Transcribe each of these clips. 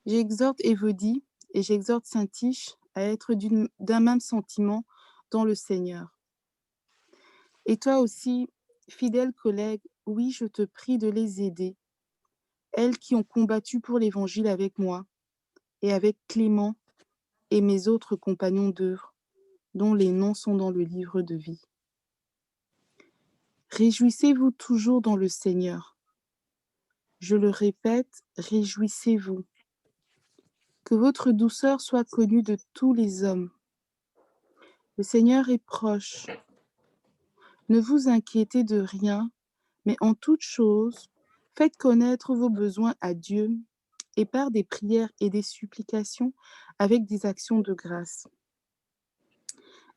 J'exhorte Évodie et j'exhorte Saint-Tiche à être d'un même sentiment dans le Seigneur. Et toi aussi, fidèle collègue, oui, je te prie de les aider, elles qui ont combattu pour l'Évangile avec moi et avec Clément et mes autres compagnons d'œuvre, dont les noms sont dans le livre de vie. Réjouissez-vous toujours dans le Seigneur. Je le répète, réjouissez-vous. Que votre douceur soit connue de tous les hommes. Le Seigneur est proche. Ne vous inquiétez de rien, mais en toute chose, faites connaître vos besoins à Dieu et par des prières et des supplications avec des actions de grâce.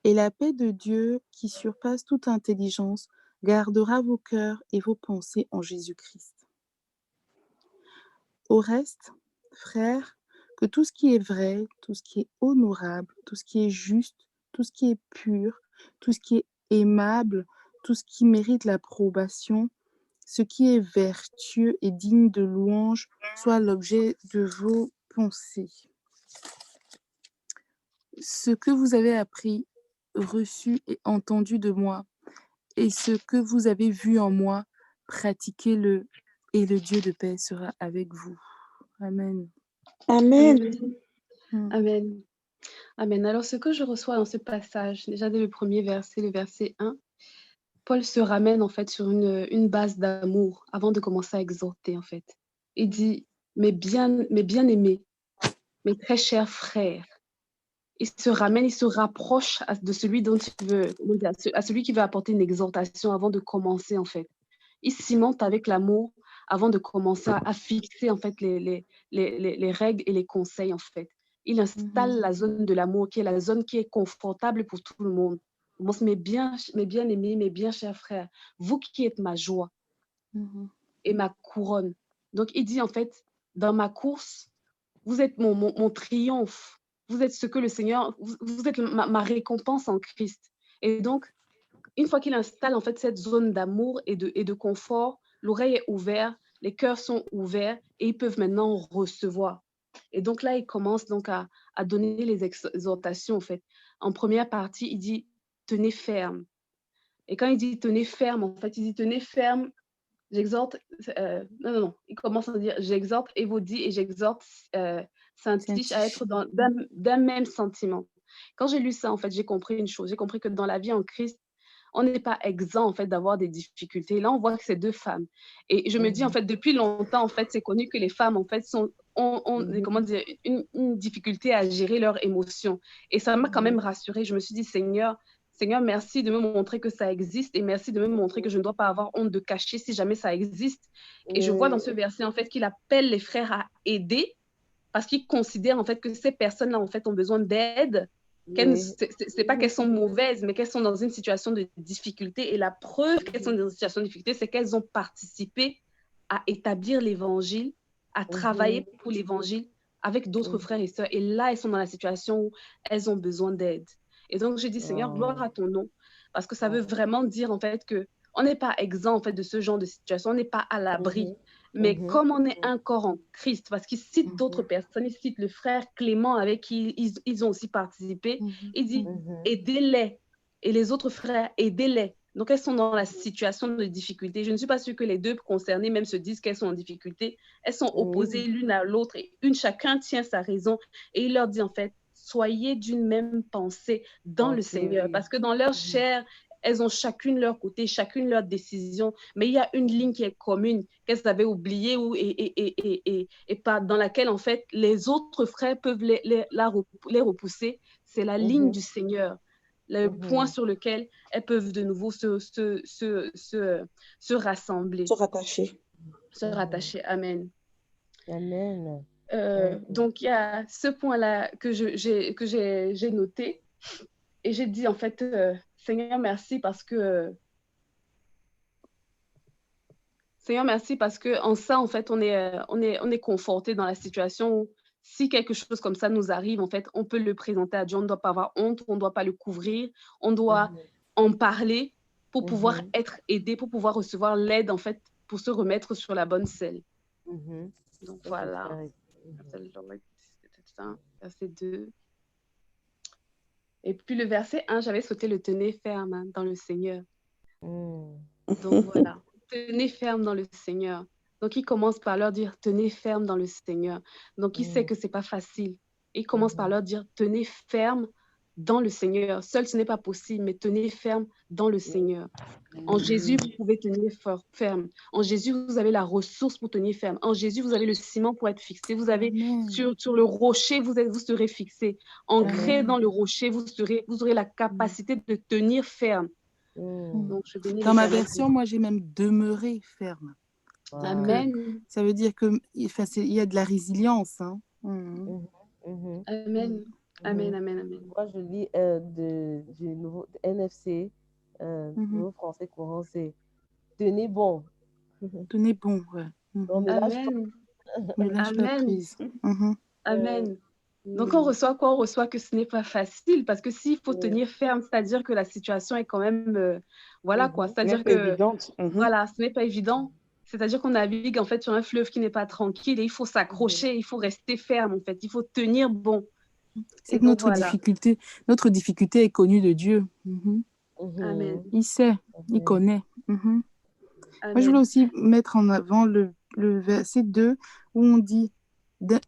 Et la paix de Dieu, qui surpasse toute intelligence, gardera vos cœurs et vos pensées en Jésus-Christ. Au reste, frères, que tout ce qui est vrai, tout ce qui est honorable, tout ce qui est juste, tout ce qui est pur, tout ce qui est aimable, tout ce qui mérite l'approbation, ce qui est vertueux et digne de louange, soit l'objet de vos pensées. Ce que vous avez appris, reçu et entendu de moi, et ce que vous avez vu en moi, pratiquez-le, et le Dieu de paix sera avec vous. Amen. Amen. Mm. Amen. Amen. Alors, ce que je reçois dans ce passage, déjà dès le premier verset, le verset 1, Paul se ramène en fait sur une base d'amour avant de commencer à exhorter en fait. Il dit, mes bien-aimés, mes très chers frères. Il se ramène, il se rapproche de celui dont il veut, à celui qui veut apporter une exhortation avant de commencer en fait. Il cimente avec l'amour avant de commencer à fixer en fait les règles et les conseils en fait. Il installe la zone de l'amour qui est la zone qui est confortable pour tout le monde. Bon, mes bien-aimés, mes bien chers frères, vous qui êtes ma joie et ma couronne. Donc il dit en fait, dans ma course, vous êtes mon triomphe. Vous êtes ce que le Seigneur, vous êtes ma récompense en Christ. Et donc, une fois qu'il installe en fait cette zone d'amour et de confort, l'oreille est ouverte, les cœurs sont ouverts et ils peuvent maintenant recevoir. Et donc là, il commence donc à donner les exhortations en fait. En première partie, il dit tenez ferme. Et quand il dit tenez ferme, en fait, il dit tenez ferme. J'exhorte, non, il commence à dire j'exhorte Évodie et j'exhorte Saint-Tiche à être d'un même sentiment. Quand j'ai lu ça, en fait, j'ai compris une chose. J'ai compris que dans la vie en Christ, on n'est pas exempt en fait d'avoir des difficultés. Là, on voit que c'est deux femmes. Et je me dis en fait depuis longtemps en fait, c'est connu que les femmes en fait ont comment dire une difficulté à gérer leurs émotions. Et ça m'a quand même rassurée. Je me suis dit Seigneur, merci de me montrer que ça existe et merci de me montrer que je ne dois pas avoir honte de cacher si jamais ça existe. Et je vois dans ce verset en fait qu'il appelle les frères à aider parce qu'il considère en fait que ces personnes-là en fait ont besoin d'aide. C'est pas qu'elles sont mauvaises, mais qu'elles sont dans une situation de difficulté. Et la preuve qu'elles sont dans une situation de difficulté, c'est qu'elles ont participé à établir l'évangile, à travailler pour l'évangile avec d'autres frères et sœurs. Et là, elles sont dans la situation où elles ont besoin d'aide. Et donc, je dis, Seigneur, gloire à ton nom, parce que ça veut vraiment dire en fait que on n'est pas exempt en fait de ce genre de situation, on n'est pas à l'abri. Mais comme on est un corps en Christ, parce qu'il cite d'autres personnes, il cite le frère Clément avec qui ils ont aussi participé, il dit aidez-les. Et les autres frères, aidez-les. Donc elles sont dans la situation de difficulté. Je ne suis pas sûre que les deux concernées même se disent qu'elles sont en difficulté. Elles sont opposées l'une à l'autre et chacun tient sa raison. Et il leur dit en fait, soyez d'une même pensée dans le Seigneur. Parce que dans leur chair, elles ont chacune leur côté, chacune leur décision, mais il y a une ligne qui est commune, qu'elles avaient oubliée dans laquelle, en fait, les autres frères peuvent les repousser. C'est la ligne du Seigneur, le point sur lequel elles peuvent de nouveau se rassembler. Se rattacher. Se rattacher. Amen. Amen. Donc, il y a ce point-là que j'ai noté. Et j'ai dit, en fait, Seigneur, merci parce que en ça, en fait, on est conforté dans la situation où si quelque chose comme ça nous arrive, en fait, on peut le présenter à Dieu. On ne doit pas avoir honte, on ne doit pas le couvrir, on doit en parler pour pouvoir être aidé, pour pouvoir recevoir l'aide, en fait, pour se remettre sur la bonne selle. Donc, voilà. Verset 2. Et puis le verset 1, j'avais sauté le tenez ferme dans le Seigneur. Mm. Donc voilà, tenez ferme dans le Seigneur. Donc il commence par leur dire tenez ferme dans le Seigneur. Donc il sait que c'est pas facile. Il commence par leur dire tenez ferme dans le Seigneur. Seul ce n'est pas possible, mais tenez ferme dans le Seigneur. En Jésus, vous pouvez tenir ferme. En Jésus, vous avez la ressource pour tenir ferme. En Jésus, vous avez le ciment pour être fixé. Vous avez sur le rocher, vous serez fixé. Ancré dans le rocher, vous aurez la capacité de tenir ferme. Donc, je bénis Dans ma l'Éternel. version, moi, j'ai même demeuré ferme. Wow. Amen. Ça veut dire qu'il y a de la résilience. Hein. Mhm. Amen. Amen, amen, amen. Moi, je lis du nouveau NFC, nouveau français courant, c'est tenez bon. Tenez bon, ouais. On ne lâche pas. Amen. Ne lâche pas Amen. prise. Amen. Donc, on reçoit quoi? On reçoit que ce n'est pas facile parce que s'il faut tenir ferme, c'est-à-dire que la situation est quand même, voilà quoi. C'est-à-dire que, évidente. voilà, ce n'est pas évident. C'est-à-dire qu'on navigue en fait sur un fleuve qui n'est pas tranquille et il faut s'accrocher, il faut rester ferme en fait, il faut tenir bon. C'est que notre difficulté est connue de Dieu. Amen. Il sait, il connaît. Amen. Moi, je voulais aussi mettre en avant le verset 2 où on dit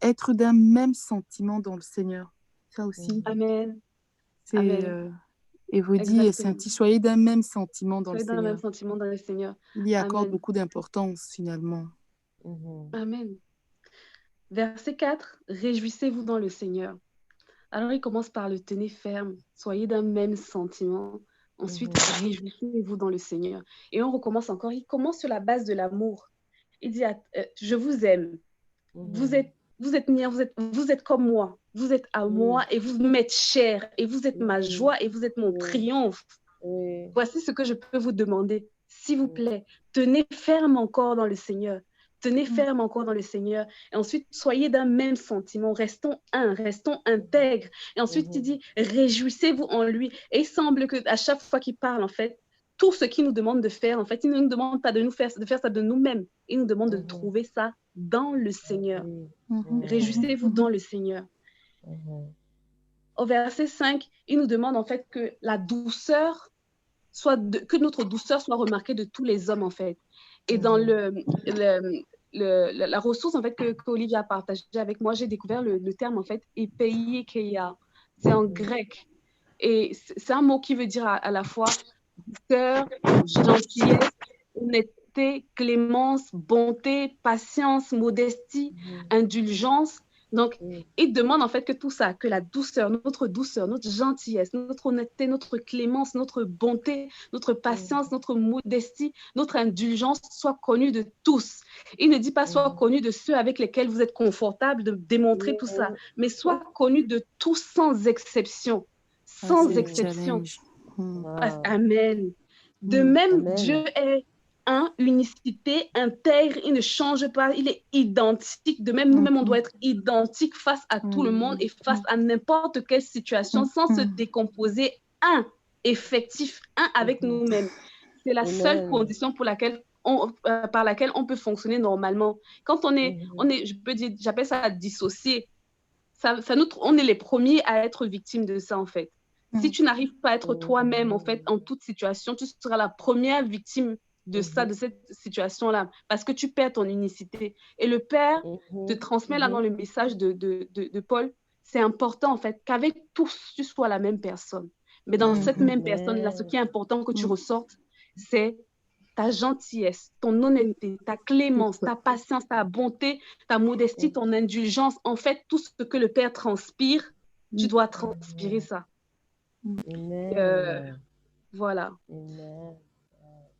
être d'un même sentiment dans le Seigneur. Ça aussi, Amen. c'est Amen. Évodie et Exactement. Sainti, soyez d'un même sentiment dans le Soyez dans le même Seigneur. sentiment dans le Seigneur. Il y accorde Amen. beaucoup d'importance finalement. Amen. Verset 4, réjouissez-vous dans le Seigneur. Alors, il commence par le tenez ferme, soyez d'un même sentiment. Ensuite, réjouissez-vous dans le Seigneur. Et on recommence encore. Il commence sur la base de l'amour. Il dit, je vous aime. Vous êtes mien, vous êtes comme moi. Vous êtes à moi et vous m'êtes cher. Et vous êtes ma joie et vous êtes mon triomphe. Voici ce que je peux vous demander. S'il vous plaît, tenez ferme encore dans le Seigneur. Tenez ferme encore dans le Seigneur. Et ensuite, soyez d'un même sentiment. Restons restons intègres. Et ensuite, il dit, réjouissez-vous en lui. Et il semble qu'à chaque fois qu'il parle, en fait, tout ce qu'il nous demande de faire, en fait, il ne nous demande pas de faire ça de nous-mêmes. Il nous demande de trouver ça dans le Seigneur. Réjouissez-vous dans le Seigneur. Au verset 5, il nous demande en fait que la douceur que notre douceur soit remarquée de tous les hommes en fait. Et dans la ressource en fait que Olivia a partagée avec moi, j'ai découvert le terme en fait epeiikeia. C'est en grec. Et c'est un mot qui veut dire à la fois douceur, gentillesse, honnêteté, clémence, bonté, patience, modestie, indulgence. Donc, il demande en fait que tout ça, que la douceur, notre gentillesse, notre honnêteté, notre clémence, notre bonté, notre patience, notre modestie, notre indulgence soit connue de tous. Il ne dit pas soit connue de ceux avec lesquels vous êtes confortable de démontrer tout ça, mais soit connue de tous sans exception. Sans exception. Amen. De même, Dieu est unicité, intègre, il ne change pas, il est identique. De même, nous-mêmes, on doit être identique face à tout le monde et face à n'importe quelle situation sans se décomposer, effectif, avec nous-mêmes. C'est la seule condition par laquelle on peut fonctionner normalement. Quand on est j'appelle ça dissocier. On est les premiers à être victimes de ça, en fait. Si tu n'arrives pas à être toi-même, en fait, en toute situation, tu seras la première victime de ça, de cette situation-là, parce que tu perds ton unicité. Et le Père te transmet là dans le message de Paul, c'est important, en fait, qu'avec tous, tu sois la même personne. Mais dans cette même personne-là, ce qui est important que tu ressortes, c'est ta gentillesse, ton honnêteté, ta clémence, ta patience, ta bonté, ta modestie, ton indulgence. En fait, tout ce que le Père transpire, tu dois transpirer ça. Voilà.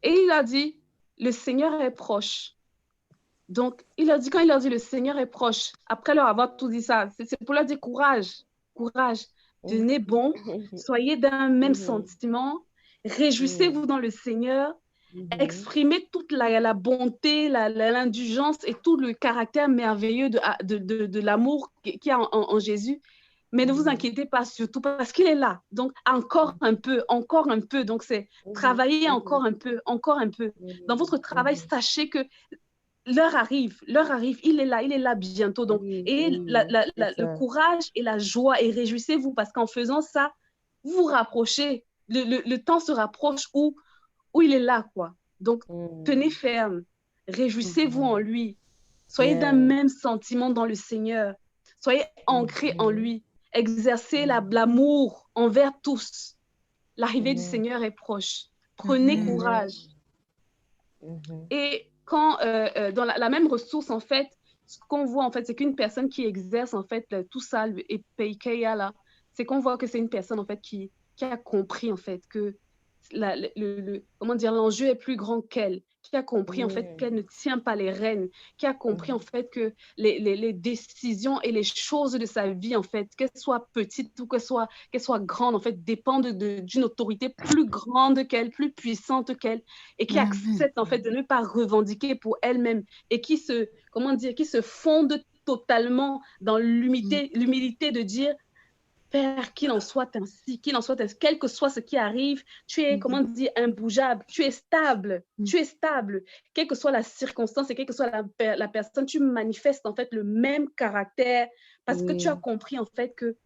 Et il a dit, le Seigneur est proche. Donc, quand il leur dit, le Seigneur est proche, après leur avoir tout dit ça, c'est pour leur dire courage, tenez bon, soyez d'un même sentiment, réjouissez-vous dans le Seigneur, exprimez toute la bonté, l'indulgence et tout le caractère merveilleux de l'amour qu'il y a en Jésus. Mais ne vous inquiétez pas surtout parce qu'il est là. Donc, encore un peu. Donc, c'est travailler encore un peu. Dans votre travail, sachez que l'heure arrive, il est là bientôt. Donc, Oui, et oui, c'est le ça. courage et la joie, et réjouissez-vous parce qu'en faisant ça, vous vous rapprochez. Le temps se rapproche où il est là, quoi. Donc, tenez Mm. ferme, réjouissez-vous en Mhm. lui. Soyez d'un Yeah. même sentiment dans le Seigneur. Soyez ancrés en Mhm. lui. Exercez Mhm. l'amour envers tous. L'arrivée du Amen. Seigneur est proche. Prenez Amen. Amen. courage. Mhm. Et quand, dans la même ressource, en fait, ce qu'on voit, en fait, c'est qu'une personne qui exerce, en fait, tout ça, et Peikeya, là, c'est qu'on voit que c'est une personne, en fait, qui a compris, en fait, que comment dire, l'enjeu est plus grand qu'elle, qui a compris, en fait, Mm. qu'elle ne tient pas les rênes, qui a compris, en Mhm. fait, que les décisions et les choses de sa vie, en fait, qu'elles soient petites ou qu'elles soient grandes, en fait, dépendent d'une autorité plus grande qu'elle, plus puissante qu'elle, et qui Amen. accepte en fait de ne pas revendiquer pour elle-même et qui se, comment dire, qui se fonde totalement dans Mm, l'humilité de dire Père, qu'il en soit ainsi, qu'il en soit ainsi, quel que soit ce qui arrive, tu es, mhm, comment dire, imbougeable, tu es stable, quelle que soit la circonstance et quelle que soit la personne, tu manifestes en fait le même caractère parce que tu as Oui. compris en fait que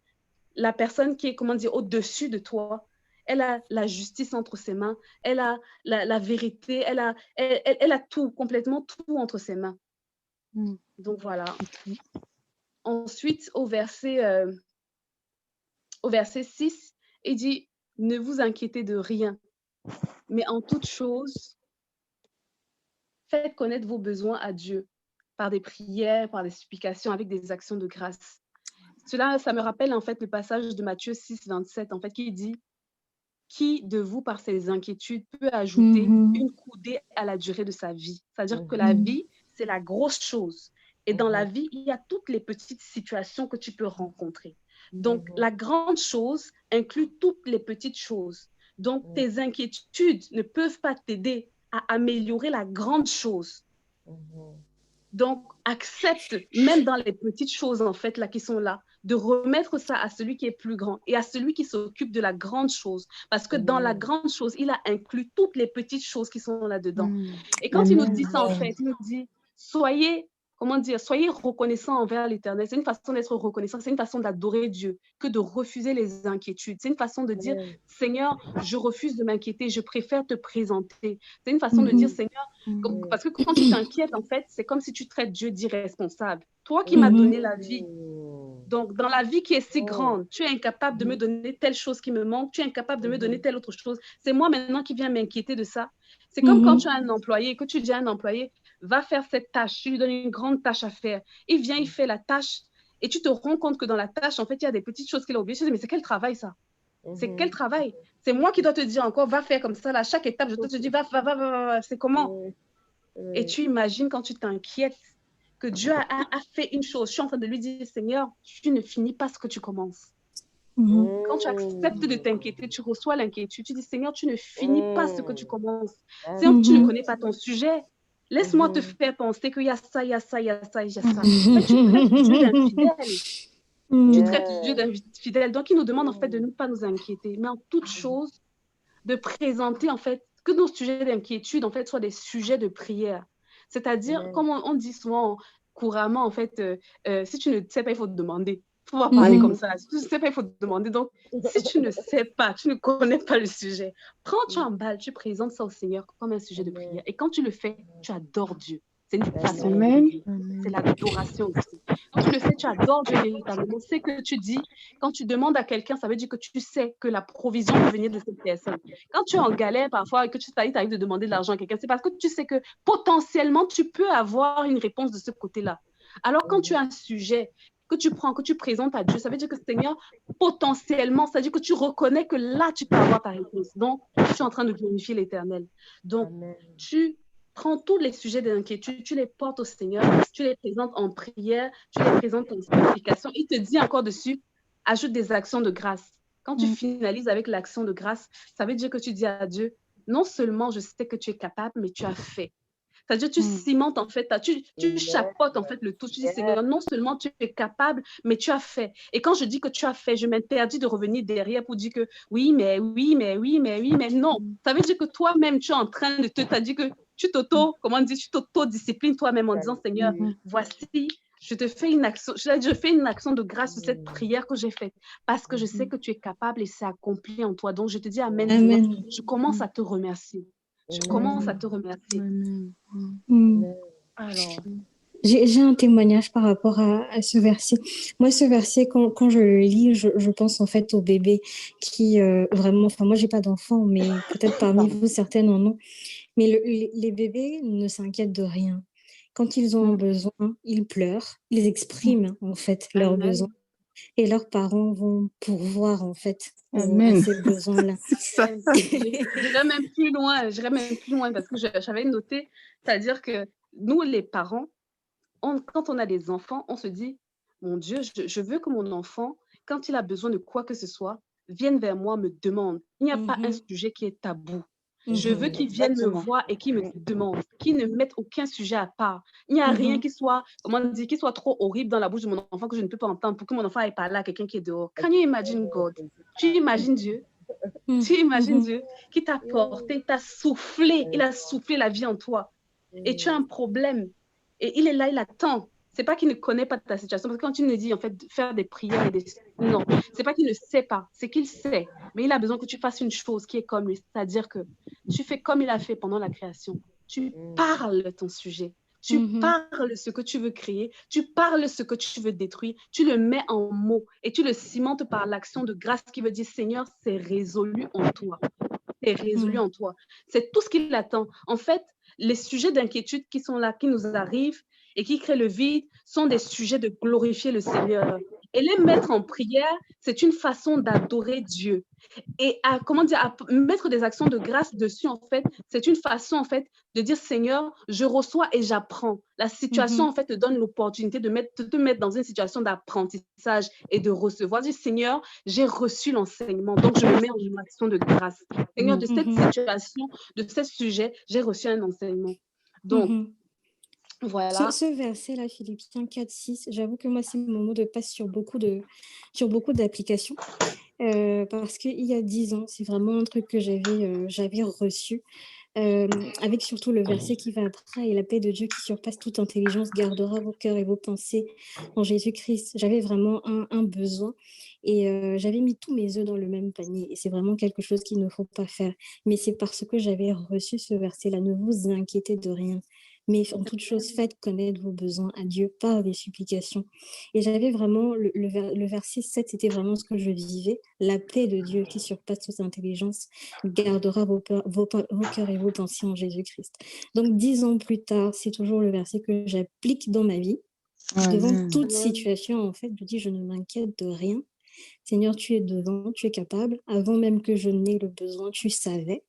la personne qui est, comment dire, au-dessus de toi, elle a la justice entre ses mains, elle a la vérité, elle a tout, complètement tout entre ses mains. mm. Donc voilà. Ok. Ensuite, au verset 6, il dit, ne vous inquiétez de rien, mais en toute chose, faites connaître vos besoins à Dieu par des prières, par des supplications, avec des actions de grâce. Cela, ça me rappelle en fait le passage de Matthieu 6, 27, en fait, qui dit, qui de vous, par ses inquiétudes, peut ajouter Mhm, une coudée à la durée de sa vie? C'est-à-dire que la Mhm. mm, vie, c'est la grosse chose. Et dans la Mhm. vie, il y a toutes les petites situations que tu peux rencontrer. Donc, Mhm. la grande chose inclut toutes les petites choses. Donc, Mhm. tes inquiétudes ne peuvent pas t'aider à améliorer la grande chose. Mhm. Donc, accepte, même dans les petites choses, en fait, là, qui sont là, de remettre ça à celui qui est plus grand et à celui qui s'occupe de la grande chose. Parce que dans la Amen. grande chose, il a inclus toutes les petites choses qui sont là-dedans. mm. Et quand il nous Amen. dit ça, en Amen. fait, il nous dit, soyez, comment dire, soyez reconnaissants envers l'Éternel. C'est une façon d'être reconnaissant, c'est une façon d'adorer Dieu que de refuser les inquiétudes. C'est une façon de dire, Amen. Seigneur, je refuse de m'inquiéter, je préfère te présenter. C'est une façon de dire, Mhm, Seigneur, mhm, Oui. parce que quand tu t'inquiètes, en fait, c'est comme si tu traites Dieu d'irresponsable. Toi qui m'as mhm, donné la vie. Oh. Donc, dans la vie qui est si Oh. grande, tu es incapable de me mhm, donner telle chose qui me manque, tu es incapable de me donner Mhm. telle autre chose. C'est moi maintenant qui viens m'inquiéter de ça. C'est comme quand mhm, tu as un employé, que tu dis à un employé, va faire cette tâche, tu lui donnes une grande tâche à faire. Il vient, il fait la tâche, et tu te rends compte que dans la tâche, en fait, il y a des petites choses qu'il a oubliées. Tu te dis, mais c'est quel travail ça? C'est quel Mhm. travail? C'est moi qui dois te dire encore, va faire comme ça, là, à chaque étape, je te dis, va, c'est comment? Oui. Et Oui. tu imagines quand tu t'inquiètes que Dieu a fait une chose. Je suis en train de lui dire, Seigneur, tu ne finis pas ce que tu commences. mhm, Quand tu acceptes de Mm. t'inquiéter, tu reçois l'inquiétude. Tu dis, Seigneur, tu ne finis pas ce que tu Mm. commences. Seigneur, tu ne mhm, connais pas ton sujet. Laisse-moi te Mhm. faire penser qu'il y a ça, il y a ça, il y a ça, il y a ça. Mais tu traites Dieu mhm, d'infidèle. Tu mhm, traites Dieu Yeah. d'infidèle. Donc, il nous demande en fait de Mm. ne pas nous inquiéter, mais en toute chose, de présenter en fait que nos sujets d'inquiétude en fait soient des sujets de prière. C'est-à-dire, Amen. comme on dit souvent couramment, en fait, si tu ne sais pas, il faut te demander. Il faut pas parler comme mhm, ça. Si tu ne sais pas, il faut te demander. Donc, si tu ne sais pas, tu ne connais pas le sujet, prends, tu emballes, tu présentes ça au Seigneur comme un sujet de prière. Amen. Et quand tu le fais, tu adores Dieu. C'est une façon de Amen. Amen. prier. C'est Amen. l'adoration aussi. Quand tu le fais, tu adores Dieu véritablement. C'est que tu dis, quand tu demandes à quelqu'un, ça veut dire que tu sais que la provision peut venir de cette personne. Quand tu es en galère parfois et que tu arrives de demander de l'argent à quelqu'un, c'est parce que tu sais que potentiellement, tu peux avoir une réponse de ce côté-là. Alors, quand tu Mhm. as un sujet que tu prends, que tu présentes à Dieu, ça veut dire que Seigneur, potentiellement, ça veut dire que tu reconnais que là, tu peux avoir ta réponse. Donc, tu es en train de glorifier l'Éternel. Donc, Amen. tu prends tous les sujets d'inquiétude, tu les portes au Seigneur, tu les présentes en prière, tu les présentes en supplication. Il te dit encore dessus, ajoute des actions de grâce. Quand tu Mm, finalises avec l'action de grâce, ça veut dire que tu dis à Dieu, non seulement je sais que tu es capable, mais tu as fait. C'est-à-dire, tu mm, cimentes en fait, tu Amen. chapeautes en fait le tout. Tu dis, Yeah. Seigneur, non seulement tu es capable, mais tu as fait. Et quand je dis que tu as fait, je m'interdis de revenir derrière pour dire que oui, mais oui, mais oui, mais oui, mais non. mm, Ça veut dire que toi-même, tu es en train de te dire que tu t'auto-disciplines toi-même en disant, Seigneur, voici, je fais une action de grâce sur cette prière que j'ai faite parce que je sais que tu es capable et c'est accompli en toi. Donc, je te dis Amen, Seigneur. Je commence à te remercier. Je commence à te remercier. Alors, J'ai un témoignage par rapport à ce verset. Moi, ce verset, quand je le lis, je pense en fait aux bébés qui vraiment, enfin moi, j'ai pas d'enfants, mais peut-être parmi vous, certaines en ont. Mais les bébés ne s'inquiètent de rien. Quand ils ont un besoin, ils pleurent, ils expriment en fait leurs besoins. Et leurs parents vont pourvoir en fait à ces besoins-là. J'irais même plus loin parce que j'avais noté, c'est-à-dire que nous, les parents, quand on a des enfants, on se dit, mon Dieu, je veux que mon enfant, quand il a besoin de quoi que ce soit, vienne vers moi, me demande. Il n'y a pas un sujet qui est tabou. Je veux qu'il vienne me voir et qu'il me demande, qu'il ne mette aucun sujet à part. Il n'y a rien qui soit, qui soit trop horrible dans la bouche de mon enfant que je ne peux pas entendre pour que mon enfant aille parler à quelqu'un qui est dehors. Can you imagine God? Tu imagines Dieu? Tu imagines Dieu qui t'a porté, t'a soufflé, il a soufflé la vie en toi. Et tu as un problème. Et il est là, il attend. C'est pas qu'il ne connaît pas ta situation. Parce que quand tu me dis, en fait, de faire des prières et des... Non, c'est pas qu'il ne sait pas, c'est qu'il sait. Mais il a besoin que tu fasses une chose qui est comme lui. C'est-à-dire que tu fais comme il a fait pendant la création. Tu parles ton sujet. Tu parles ce que tu veux créer. Tu parles ce que tu veux détruire. Tu le mets en mots et tu le cimentes par l'action de grâce qui veut dire, Seigneur, c'est résolu en toi. C'est résolu en toi. C'est tout ce qu'il attend. En fait, les sujets d'inquiétude qui sont là, qui nous arrivent et qui créent le vide, sont des sujets de glorifier le Seigneur. Et les mettre en prière, c'est une façon d'adorer Dieu. Et à mettre des actions de grâce dessus, en fait, c'est une façon, en fait, de dire, Seigneur, je reçois et j'apprends. La situation, en fait, te donne l'opportunité de te mettre dans une situation d'apprentissage et de recevoir. Dire, Seigneur, j'ai reçu l'enseignement, donc je me mets en action de grâce. Seigneur, de cette situation, de ce sujet, j'ai reçu un enseignement. Donc, voilà. Ce verset-là, Philippiens 4-6, j'avoue que moi, c'est mon mot de passe sur beaucoup d'applications. Parce qu'il y a 10 ans, c'est vraiment un truc que j'avais reçu. Avec surtout le verset qui va après, et la paix de Dieu qui surpasse toute intelligence gardera vos cœurs et vos pensées en Jésus-Christ. J'avais vraiment un besoin et j'avais mis tous mes œufs dans le même panier et c'est vraiment quelque chose qu'il ne faut pas faire. Mais c'est parce que j'avais reçu ce verset-là, ne vous inquiétez de rien. Mais en toute chose, faites connaître vos besoins à Dieu par des supplications. Et j'avais vraiment, le verset 7, c'était vraiment ce que je vivais. La paix de Dieu qui surpasse toute intelligence gardera vos cœurs et vos pensées en Jésus-Christ. Donc, 10 ans plus tard, c'est toujours le verset que j'applique dans ma vie. Devant toute situation, en fait, je dis, je ne m'inquiète de rien. Seigneur, tu es devant, tu es capable. Avant même que je n'ai le besoin, tu savais.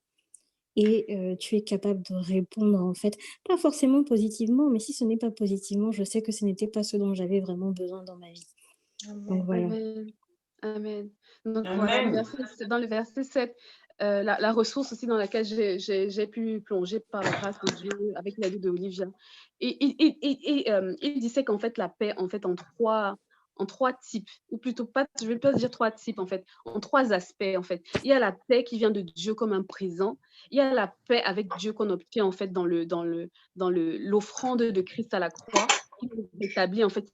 Et tu es capable de répondre, en fait, pas forcément positivement, mais si ce n'est pas positivement, je sais que ce n'était pas ce dont j'avais vraiment besoin dans ma vie. Donc, voilà. Amen. Donc, voilà, dans le verset 7, la ressource aussi dans laquelle j'ai pu plonger par la grâce de Dieu avec l'aide de Olivia. Et il disait qu'en fait, la paix, en fait, en trois types, ou plutôt pas, je vais pas dire trois types, en fait, en trois aspects, en fait. Il y a la paix qui vient de Dieu comme un présent. Il y a la paix avec Dieu qu'on obtient, en fait, dans l'offrande de Christ à la croix, qui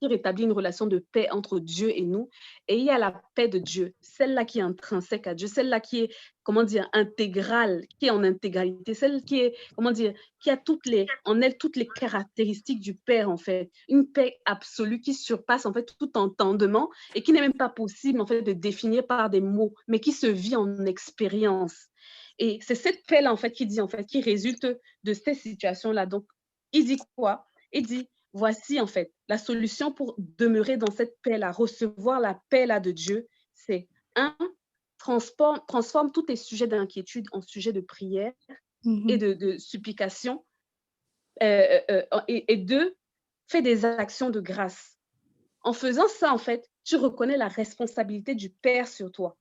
rétablit une relation de paix entre Dieu et nous. Et il y a la paix de Dieu, celle-là qui est intrinsèque à Dieu, celle-là qui est, intégrale, qui est en intégralité, celle qui est, qui a en elle toutes les caractéristiques du Père, en fait. Une paix absolue qui surpasse, en fait, tout entendement et qui n'est même pas possible, en fait, de définir par des mots, mais qui se vit en expérience. Et c'est cette paix-là, en fait, qui résulte de ces situations-là. Donc, il dit quoi? Il dit, voici, en fait, la solution pour demeurer dans cette paix-là, recevoir la paix-là de Dieu, c'est transforme tous tes sujets d'inquiétude en sujets de prière et de supplication. Et deux, fais des actions de grâce. En faisant ça, en fait, tu reconnais la responsabilité du Père sur toi,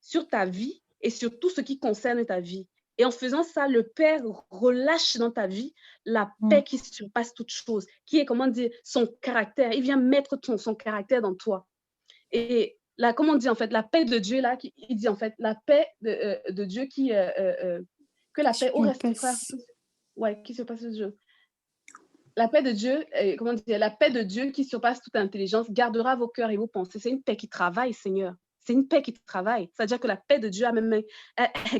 sur ta vie et sur tout ce qui concerne ta vie. Et en faisant ça, le Père relâche dans ta vie la paix qui surpasse toute chose, qui est, son caractère. Il vient mettre son caractère dans toi. Et là, comment on dit, en fait, la paix de Dieu, là, il dit, en fait, la paix de Dieu que la paix, Ouais, qui surpasse le jeu. La paix de Dieu, comment dire, la paix de Dieu qui surpasse toute intelligence gardera vos cœurs et vos pensées. C'est une paix qui travaille, Seigneur. C'est une paix qui travaille. C'est-à-dire que la paix de Dieu a même,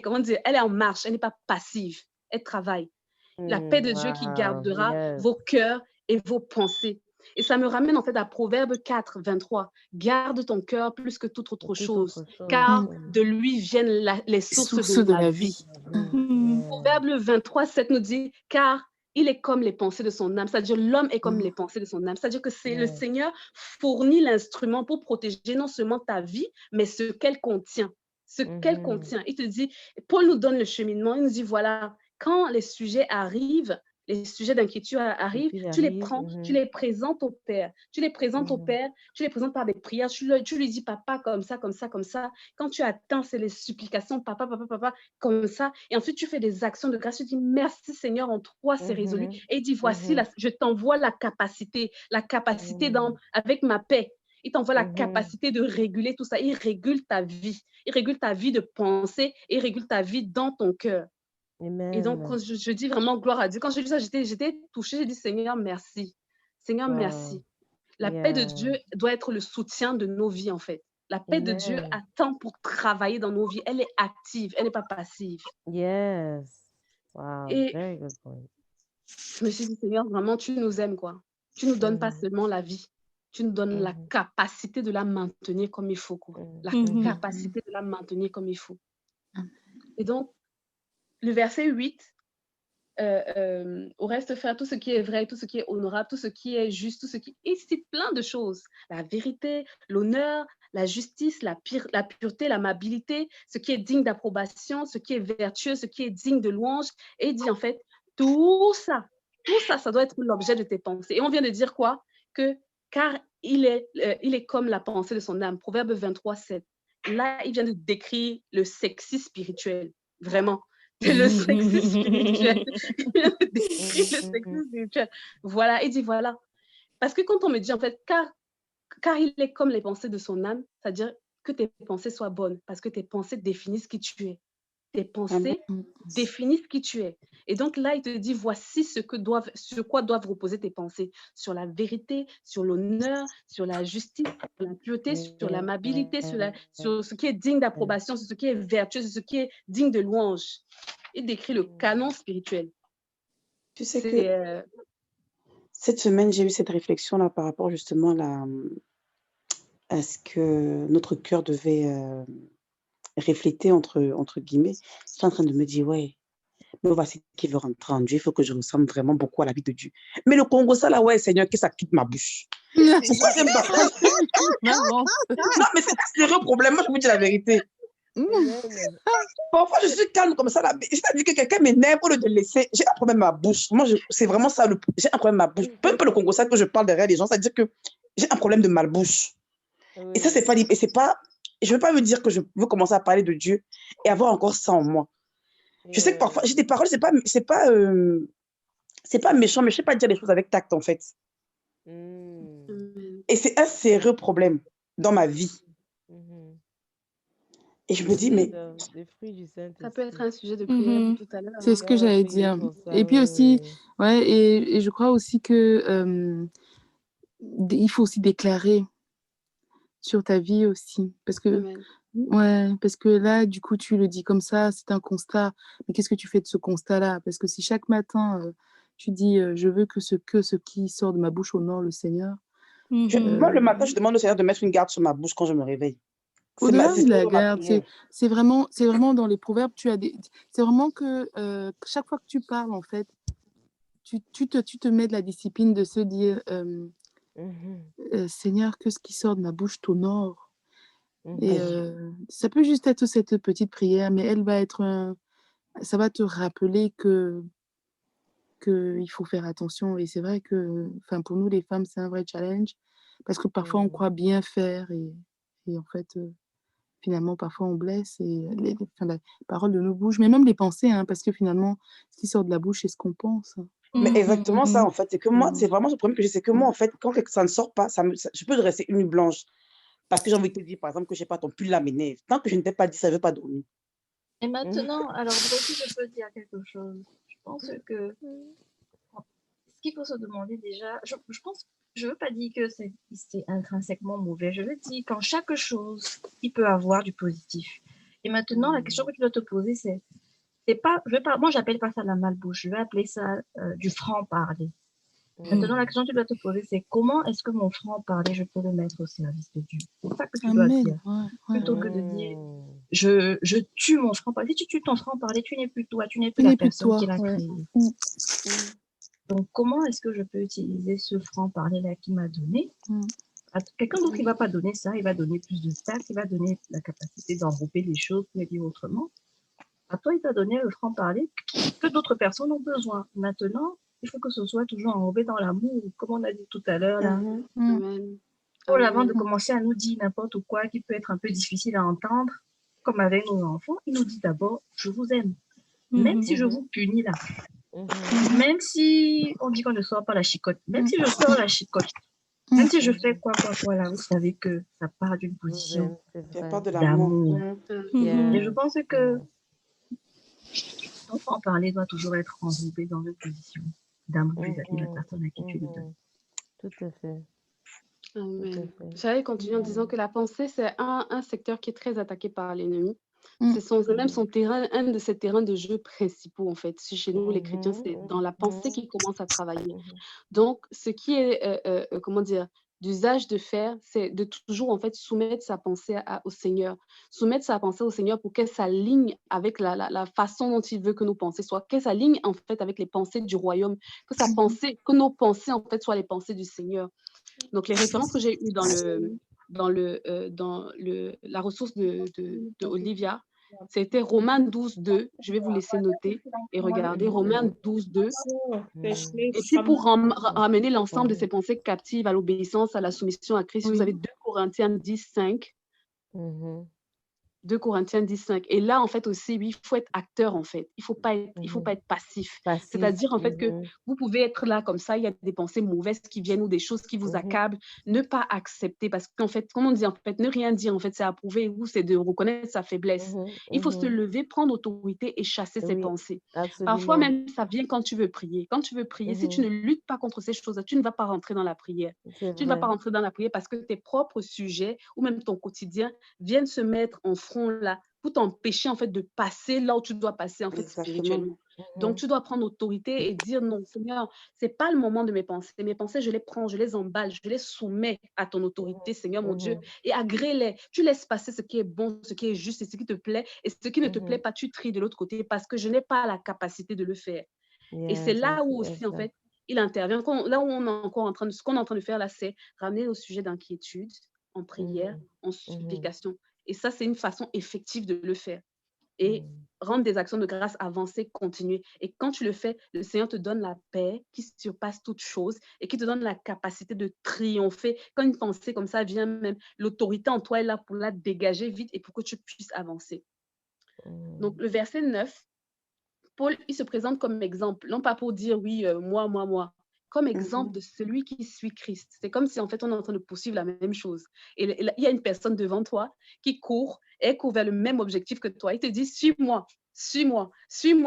comment dire, elle est en marche, elle n'est pas passive, elle travaille. La paix de Dieu qui Wow, gardera yes. vos cœurs et vos pensées. Et ça me ramène en fait à Proverbe 4, 23. Garde ton cœur plus que toute autre Toute chose, autre chose. car de lui viennent les sources de la vie. Proverbe 23, 7 nous dit, car il est comme les pensées de son âme, c'est-à-dire l'homme est comme les pensées de son âme, c'est-à-dire que c'est le Seigneur fournit l'instrument pour protéger non seulement ta vie, mais ce qu'elle contient. Ce qu'elle contient. Il te dit, Paul nous donne le cheminement, il nous dit, voilà, quand les sujets arrivent, les sujets d'inquiétude arrivent, tu les prends, tu les présentes au Père. Tu les présentes au Père, tu les présentes par des prières, tu lui dis, papa, comme ça, comme ça, comme ça. Quand tu atteins, c'est les supplications, papa, papa, papa, comme ça. Et ensuite, tu fais des actions de grâce. Tu dis, merci Seigneur, en toi, c'est résolu. Et il dit, voici, je t'envoie la capacité avec ma paix. Il t'envoie la capacité de réguler tout ça. Il régule ta vie. Il régule ta vie de pensée et il régule ta vie dans ton cœur. Amen. Et donc, quand je dis vraiment gloire à Dieu, quand j'ai lu ça, j'étais touchée, j'ai dit Seigneur, merci. Seigneur, merci. La paix de Dieu doit être le soutien de nos vies, en fait. La paix de Dieu attend pour travailler dans nos vies. Elle est active, elle n'est pas passive. Yes. Wow, Et very good point. je me suis dit, Seigneur, vraiment, tu nous aimes, quoi. Tu ne nous donnes pas seulement la vie, tu nous donnes la capacité de la maintenir comme il faut, quoi. La capacité de la maintenir comme il faut. Et donc, le verset 8, au reste, faire tout ce qui est vrai, tout ce qui est honorable, tout ce qui est juste, tout ce qui... Il cite plein de choses. La vérité, l'honneur, la justice, la pureté, l'amabilité, ce qui est digne d'approbation, ce qui est vertueux, ce qui est digne de louange. Et il dit en fait, tout ça, ça doit être l'objet de tes pensées. Et on vient de dire quoi? Car il est comme la pensée de son âme. Proverbe 23, 7. Là, il vient de décrire le sexy spirituel. Vraiment. Le sexy spirituel. Il vient de décrire le sexy spirituel. Voilà, il dit voilà. Parce que quand on me dit en fait, car il est comme les pensées de son âme, c'est-à-dire que tes pensées soient bonnes, parce que tes pensées définissent qui tu es. Tes pensées définissent qui tu es. Et donc là, il te dit, voici sur quoi doivent reposer tes pensées. Sur la vérité, sur l'honneur, sur la justice, sur la pureté, sur l'amabilité, sur ce qui est digne d'approbation, sur ce qui est vertueux, sur ce qui est digne de louange. Il décrit le canon spirituel. Tu sais que cette semaine, j'ai eu cette réflexion-là par rapport justement à ce que notre cœur devait refléter, entre guillemets. Je suis en train de me dire, ouais, mais voici qui veut rentrer en Dieu, il faut que je ressemble vraiment beaucoup à la vie de Dieu. Mais le Congo, ça là, ouais, Seigneur, que ça quitte ma bouche. Pourquoi j'aime pas? Non, mais c'est un sérieux problème, moi je vous dis la vérité. Parfois, je suis calme comme ça. C'est-à-dire que quelqu'un m'énerve au lieu de laisser. J'ai un problème à ma bouche. Moi, c'est vraiment ça. J'ai un problème à ma bouche. Peu importe le Congo, ça que je parle derrière les gens, c'est-à-dire que j'ai un problème de malbouche. Et ça, c'est pas. Et c'est pas. Je veux pas me dire que je veux commencer à parler de Dieu et avoir encore ça en moi. Je sais que parfois, j'ai des paroles, c'est pas méchant, mais je sais pas dire les choses avec tact, en fait. Et c'est un sérieux problème dans ma vie. Et je me dis, mais... Ça peut être un sujet de prière tout à l'heure. C'est ce que j'allais dire. Et puis aussi, et je crois aussi que il faut aussi déclarer sur ta vie aussi. Parce que, parce que là, du coup, tu le dis comme ça, c'est un constat. Mais qu'est-ce que tu fais de ce constat-là? Parce que si chaque matin, tu dis, je veux que ce qui sort de ma bouche honore le Seigneur. Moi, le matin, je demande au Seigneur de mettre une garde sur ma bouche quand je me réveille. Au-delà de la garde, c'est vraiment dans les proverbes, c'est vraiment que chaque fois que tu parles, en fait, tu te mets de la discipline de se dire, Seigneur, que ce qui sort de ma bouche t'honore. Et ça peut juste être cette petite prière, mais elle va être ça va te rappeler que il faut faire attention. Et c'est vrai que, pour nous, les femmes, c'est un vrai challenge, parce que parfois, on croit bien faire, et en fait... finalement, parfois, on blesse et la parole de nos bouches, mais même les pensées, hein, parce que finalement, ce qui sort de la bouche, c'est ce qu'on pense. Mais exactement ça, en fait. C'est que moi, c'est vraiment ce problème que j'ai, c'est que moi, en fait, quand ça ne sort pas, je peux rester une nuit blanche. Parce que j'ai envie de te dire, par exemple, que je sais pas, ton pull là m'énerve. Tant que je ne t'ai pas dit ça, je ne veux pas dormir. Et maintenant, alors, moi aussi, je peux dire quelque chose. Je pense que ce qu'il faut se demander déjà, je pense, je ne veux pas dire que c'est intrinsèquement mauvais, je veux dire qu'en chaque chose, il peut avoir du positif. Et maintenant, la question que tu dois te poser, c'est pas, moi, j'appelle pas ça la malbouche, je vais appeler ça du franc-parler. Maintenant, la question que tu dois te poser, c'est comment est-ce que mon franc-parler, je peux le mettre au service de Dieu? C'est ça que tu dois dire. Plutôt que de dire, je tue mon franc-parler. Si tu tues ton franc-parler, tu n'es plus toi, tu n'es plus la personne qui l'a créé. Donc, comment est-ce que je peux utiliser ce franc-parler-là qui m'a donné? Quelqu'un d'autre, il ne va pas donner ça, il va donner plus de tact, il va donner la capacité d'envelopper les choses, pour les dire autrement. À toi, il t'a donné le franc-parler que d'autres personnes ont besoin. Maintenant, il faut que ce soit toujours enrobé dans l'amour, comme on a dit tout à l'heure. Là. Paul, avant de commencer à nous dire n'importe quoi qui peut être un peu difficile à entendre, comme avec nos enfants, il nous dit d'abord, je vous aime. Même si je vous punis là, même si on dit qu'on ne sort pas la chicotte, même si je sors la chicotte, même si je fais quoi là, vous savez que ça part d'une position d'amour. Et je pense que en parler doit toujours être enrobé dans une position d'amour vis-à-vis de la personne à qui tu le donnes. Tout à fait. Amen. J'allais continuer en disant que la pensée, c'est un secteur qui est très attaqué par l'ennemi. C'est même son terrain, un de ses terrains de jeu principaux, en fait. Chez nous, les chrétiens, c'est dans la pensée qu'il commence à travailler. Donc, ce qui est, comment dire, d'usage de faire, c'est de toujours, en fait, soumettre sa pensée au Seigneur. Soumettre sa pensée au Seigneur pour qu'elle s'aligne avec la façon dont il veut que nos pensées soient, qu'elle s'aligne, en fait, avec les pensées du royaume, que nos pensées, en fait, soient les pensées du Seigneur. Donc, les références que j'ai eues dans la ressource de Olivia, c'était Romains 12:2. Je vais vous laisser noter et regarder Romains 12:2. Et puis, pour ramener l'ensemble de ces pensées captives à l'obéissance, à la soumission à Christ, vous avez 2 Corinthiens 10:5. 2 Corinthiens 10:5. Et là, en fait, aussi, oui, il faut être acteur, en fait. Il faut pas être passif. C'est-à-dire, en fait, que vous pouvez être là comme ça, il y a des pensées mauvaises qui viennent ou des choses qui vous accablent. Ne pas accepter, parce qu'en fait, comme on dit, en fait, ne rien dire, en fait, c'est approuver, vous, c'est de reconnaître sa faiblesse. Il faut se lever, prendre autorité et chasser ses pensées. Parfois, même, ça vient quand tu veux prier. Quand tu veux prier, si tu ne luttes pas contre ces choses-là, tu ne vas pas rentrer dans la prière. Tu ne vas pas rentrer dans la prière parce que tes propres sujets ou même ton quotidien viennent se mettre en front là pour t'empêcher en fait de passer là où tu dois passer en fait spirituellement. Donc tu dois prendre autorité et dire non Seigneur, c'est pas le moment de mes pensées. Mes pensées, je les prends, je les emballe, je les soumets à ton autorité, Seigneur mon Dieu, et agrée-les. Tu laisses passer ce qui est bon, ce qui est juste et ce qui te plaît, et ce qui ne te plaît pas, tu tries de l'autre côté parce que je n'ai pas la capacité de le faire. Et c'est là où aussi en fait il intervient. Là où on est encore en train de, ce qu'on est en train de faire là, c'est ramener au sujet d'inquiétude, en prière, en supplication. Et ça, c'est une façon effective de le faire. Et rendre des actions de grâce, avancer, continuer. Et quand tu le fais, le Seigneur te donne la paix qui surpasse toute chose et qui te donne la capacité de triompher. Quand une pensée comme ça vient, même l'autorité en toi est là pour la dégager vite et pour que tu puisses avancer. Donc, le verset 9, Paul, il se présente comme exemple, non pas pour dire oui, moi, comme exemple de celui qui suit Christ. C'est comme si en fait on est en train de poursuivre la même chose. Et il y a une personne devant toi qui court vers le même objectif que toi. Il te dit, suis-moi, suis-moi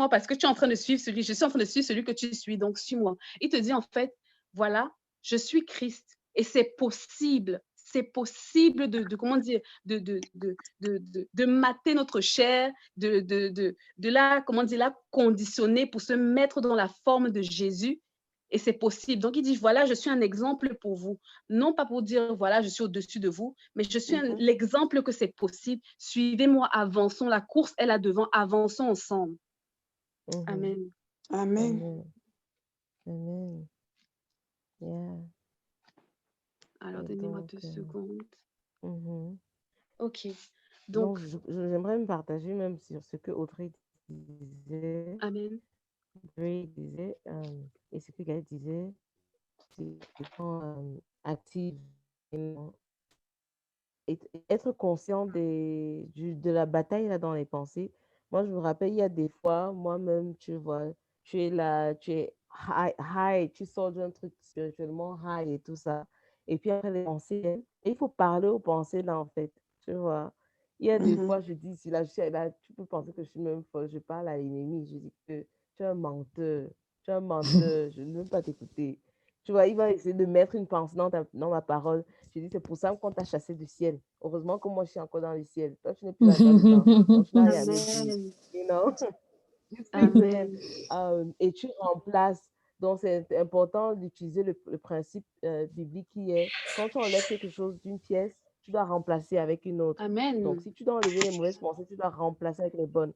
parce que tu es en train de suivre je suis en train de suivre celui que tu suis, donc suis-moi. Il te dit en fait, voilà, je suis Christ et c'est possible de comment dire, de mater notre chair, de la, comment dire, la conditionner pour se mettre dans la forme de Jésus. Et c'est possible. Donc, il dit, voilà, je suis un exemple pour vous. Non pas pour dire, voilà, je suis au-dessus de vous, mais je suis l'exemple que c'est possible. Suivez-moi, avançons. La course est là devant, avançons ensemble. Amen. Amen. Amen. Yeah. Alors, donnez-moi 2 secondes. OK. Donc, j'aimerais me partager même sur ce que Audrey disait. Amen. Audrey disait, et ce que Gaël disait, c'est active. Et être conscient de la bataille là dans les pensées. Moi, je me rappelle, il y a des fois, moi-même, tu vois, tu es là, tu es high, tu sors d'un truc spirituellement high et tout ça. Et puis après, les pensées, il faut parler aux pensées là, en fait. Tu vois, il y a des fois, je dis, si là, je suis là, tu peux penser que je suis même folle, je parle à l'ennemi, je dis que tu es un menteur, tu es un menteur, je ne veux pas t'écouter. Tu vois, il va essayer de mettre une pensée dans ma parole. Je dis, c'est pour ça qu'on t'a chassé du ciel. Heureusement que moi, je suis encore dans le ciel. Toi, tu n'es plus là-dedans. Donc, tu n'as rien à me dire. Amen. You know? You see, man? Amen. Et tu remplaces. Donc, c'est important d'utiliser le principe biblique qui est, quand tu enlèves quelque chose d'une pièce, tu dois remplacer avec une autre. Donc, Amen. si tu dois enlever les mauvaises pensées, tu dois remplacer avec les bonnes.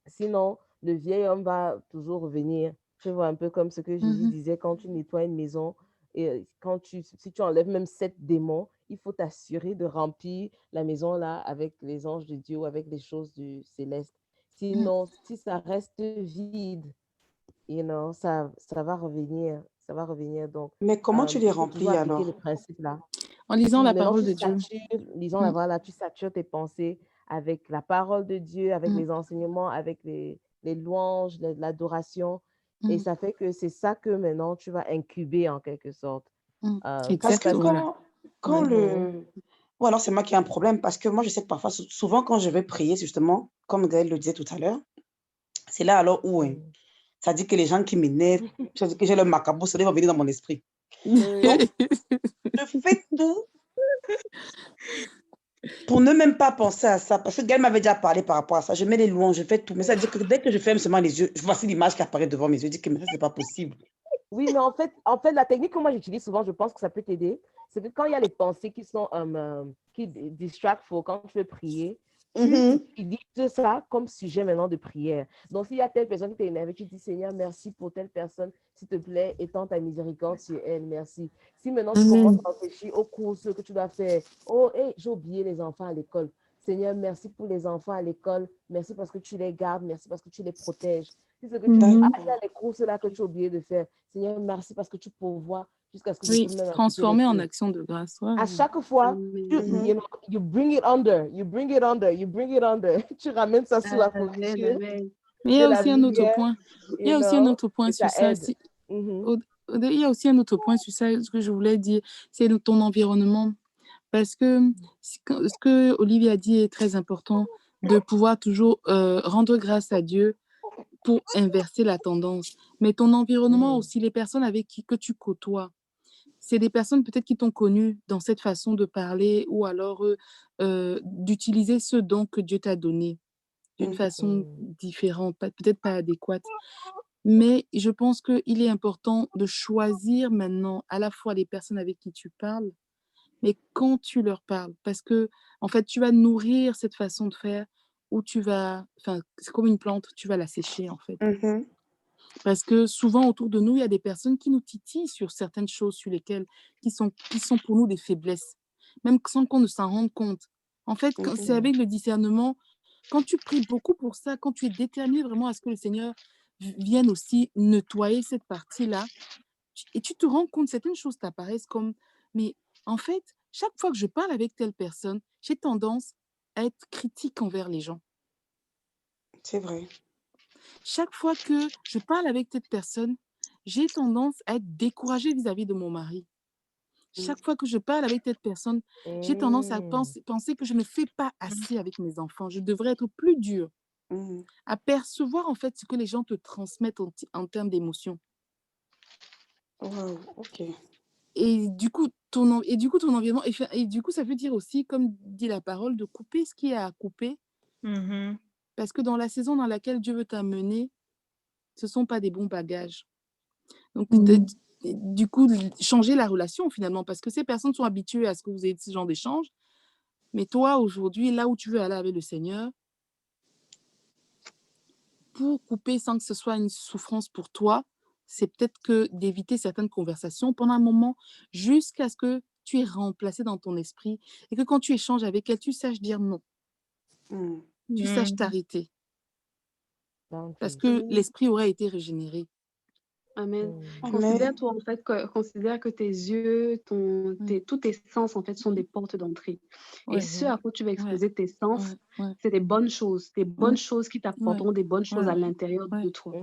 Sinon, le vieil homme va toujours revenir. Tu vois, un peu comme ce que Jésus Mhm. disait, quand tu nettoies une maison, et si tu enlèves même 7 démons, il faut t'assurer de remplir la maison là avec les anges de Dieu ou avec les choses du céleste. Sinon, si ça reste vide, ça va revenir. Ça va revenir. Donc, Mais comment tu les il faut toujours remplis appliquer le alors? principe là. En lisant la Maintenant, parole tu de Dieu. satures, lisons Mm, voilà, tu satures tes pensées avec la parole de Dieu, avec mm, les enseignements, avec les louanges, l'adoration. Et mm, ça fait que c'est ça que maintenant tu vas incuber en quelque sorte. mm. Parce que Exact, Parce que... voilà. quand Ouais. Mhm, Ou alors c'est moi qui ai un problème, parce que moi je sais que parfois, souvent quand je vais prier, justement, comme Gaël le disait tout à l'heure, c'est là alors où mhm. ça dit que les gens qui m'énervent, ça dit que j'ai le macabre, ça va venir dans mon esprit. Donc, Oui. je fais tout pour ne même pas penser à ça, parce que Gaël m'avait déjà parlé par rapport à ça. Je mets les louanges, je fais tout, mais ça veut dire que dès que je ferme seulement les yeux, voici l'image qui apparaît devant mes yeux, je dis que mais ça c'est pas possible. Oui, mais en fait, la technique que moi j'utilise souvent, je pense que ça peut t'aider, c'est que quand il y a les pensées qui sont qui distractent, quand tu veux prier, tu utilises ça comme sujet maintenant de prière. Donc, s'il y a telle personne qui t'est énervée, tu dis Seigneur, merci pour telle personne, s'il te plaît, étends ta miséricorde sur elle, merci. Si maintenant tu commences à réfléchir aux courses que tu dois faire, oh, hey, j'ai oublié les enfants à l'école. Seigneur, merci pour les enfants à l'école, merci parce que tu les gardes, merci parce que tu les protèges. C'est ce que tu dis, il y a les courses là que tu as oublié de faire. Seigneur, merci parce que tu pourvois jusqu'à ce que je Oui, puisse même acheter les transformer en courses. action de grâce. Ouais, À ouais. chaque fois, Amen. you bring it under, you bring it under, you bring it under. Tu ramènes ça sous la couverture Amen. Mais il y de a la aussi un autre lumière, point. Il y a aussi un autre point et sur ça ça. aide. Mhm. Il y a aussi un autre point sur ça, ce que je voulais dire, c'est ton environnement. Parce que ce que Olivier a dit est très important, de pouvoir toujours rendre grâce à Dieu pour inverser la tendance. Mais ton environnement aussi, les personnes avec qui que tu côtoies, c'est des personnes peut-être qui t'ont connu dans cette façon de parler ou alors d'utiliser ce don que Dieu t'a donné d'une façon différente, peut-être pas adéquate. Mais je pense qu'il est important de choisir maintenant à la fois les personnes avec qui tu parles, mais quand tu leur parles, parce que en fait, tu vas nourrir cette façon de faire où enfin, c'est comme une plante, tu vas la sécher en fait. Parce que souvent autour de nous, il y a des personnes qui nous titillent sur certaines choses sur lesquelles qui sont pour nous des faiblesses, même sans qu'on ne s'en rende compte. En fait, c'est avec le discernement, quand tu pries beaucoup pour ça, quand tu es déterminé vraiment à ce que le Seigneur vienne aussi nettoyer cette partie-là, et tu te rends compte, certaines choses t'apparaissent comme, mais en fait, chaque fois que je parle avec telle personne, j'ai tendance à être critique envers les gens. C'est vrai. Chaque fois que je parle avec cette personne, j'ai tendance à être découragée vis-à-vis de mon mari. Chaque fois que je parle avec cette personne, j'ai tendance à penser que je ne fais pas assez avec mes enfants. Je devrais être plus dure, à percevoir en fait ce que les gens te transmettent en termes d'émotions. Wow, ok. Et du coup, ton environnement, et du coup, ça veut dire aussi, comme dit la parole, de couper ce qui est à couper, parce que dans la saison dans laquelle Dieu veut t'amener, ce ne sont pas des bons bagages. Donc, du coup, changer la relation finalement, parce que ces personnes sont habituées à ce que vous ayez ce genre d'échange. Mais toi, aujourd'hui, là où tu veux aller avec le Seigneur, pour couper sans que ce soit une souffrance pour toi, c'est peut-être que d'éviter certaines conversations pendant un moment jusqu'à ce que tu es remplacé dans ton esprit et que quand tu échanges avec elle, tu saches dire non, tu saches t'arrêter parce que l'esprit aurait été régénéré. Amen. Amen. Considère-toi, en fait, considère que tes yeux, tous tes sens, en fait, sont des portes d'entrée. Et Ouais. ce à quoi tu vas Ouais. exposer tes sens, Ouais. c'est des bonnes choses qui t'apporteront des bonnes choses à l'intérieur de toi.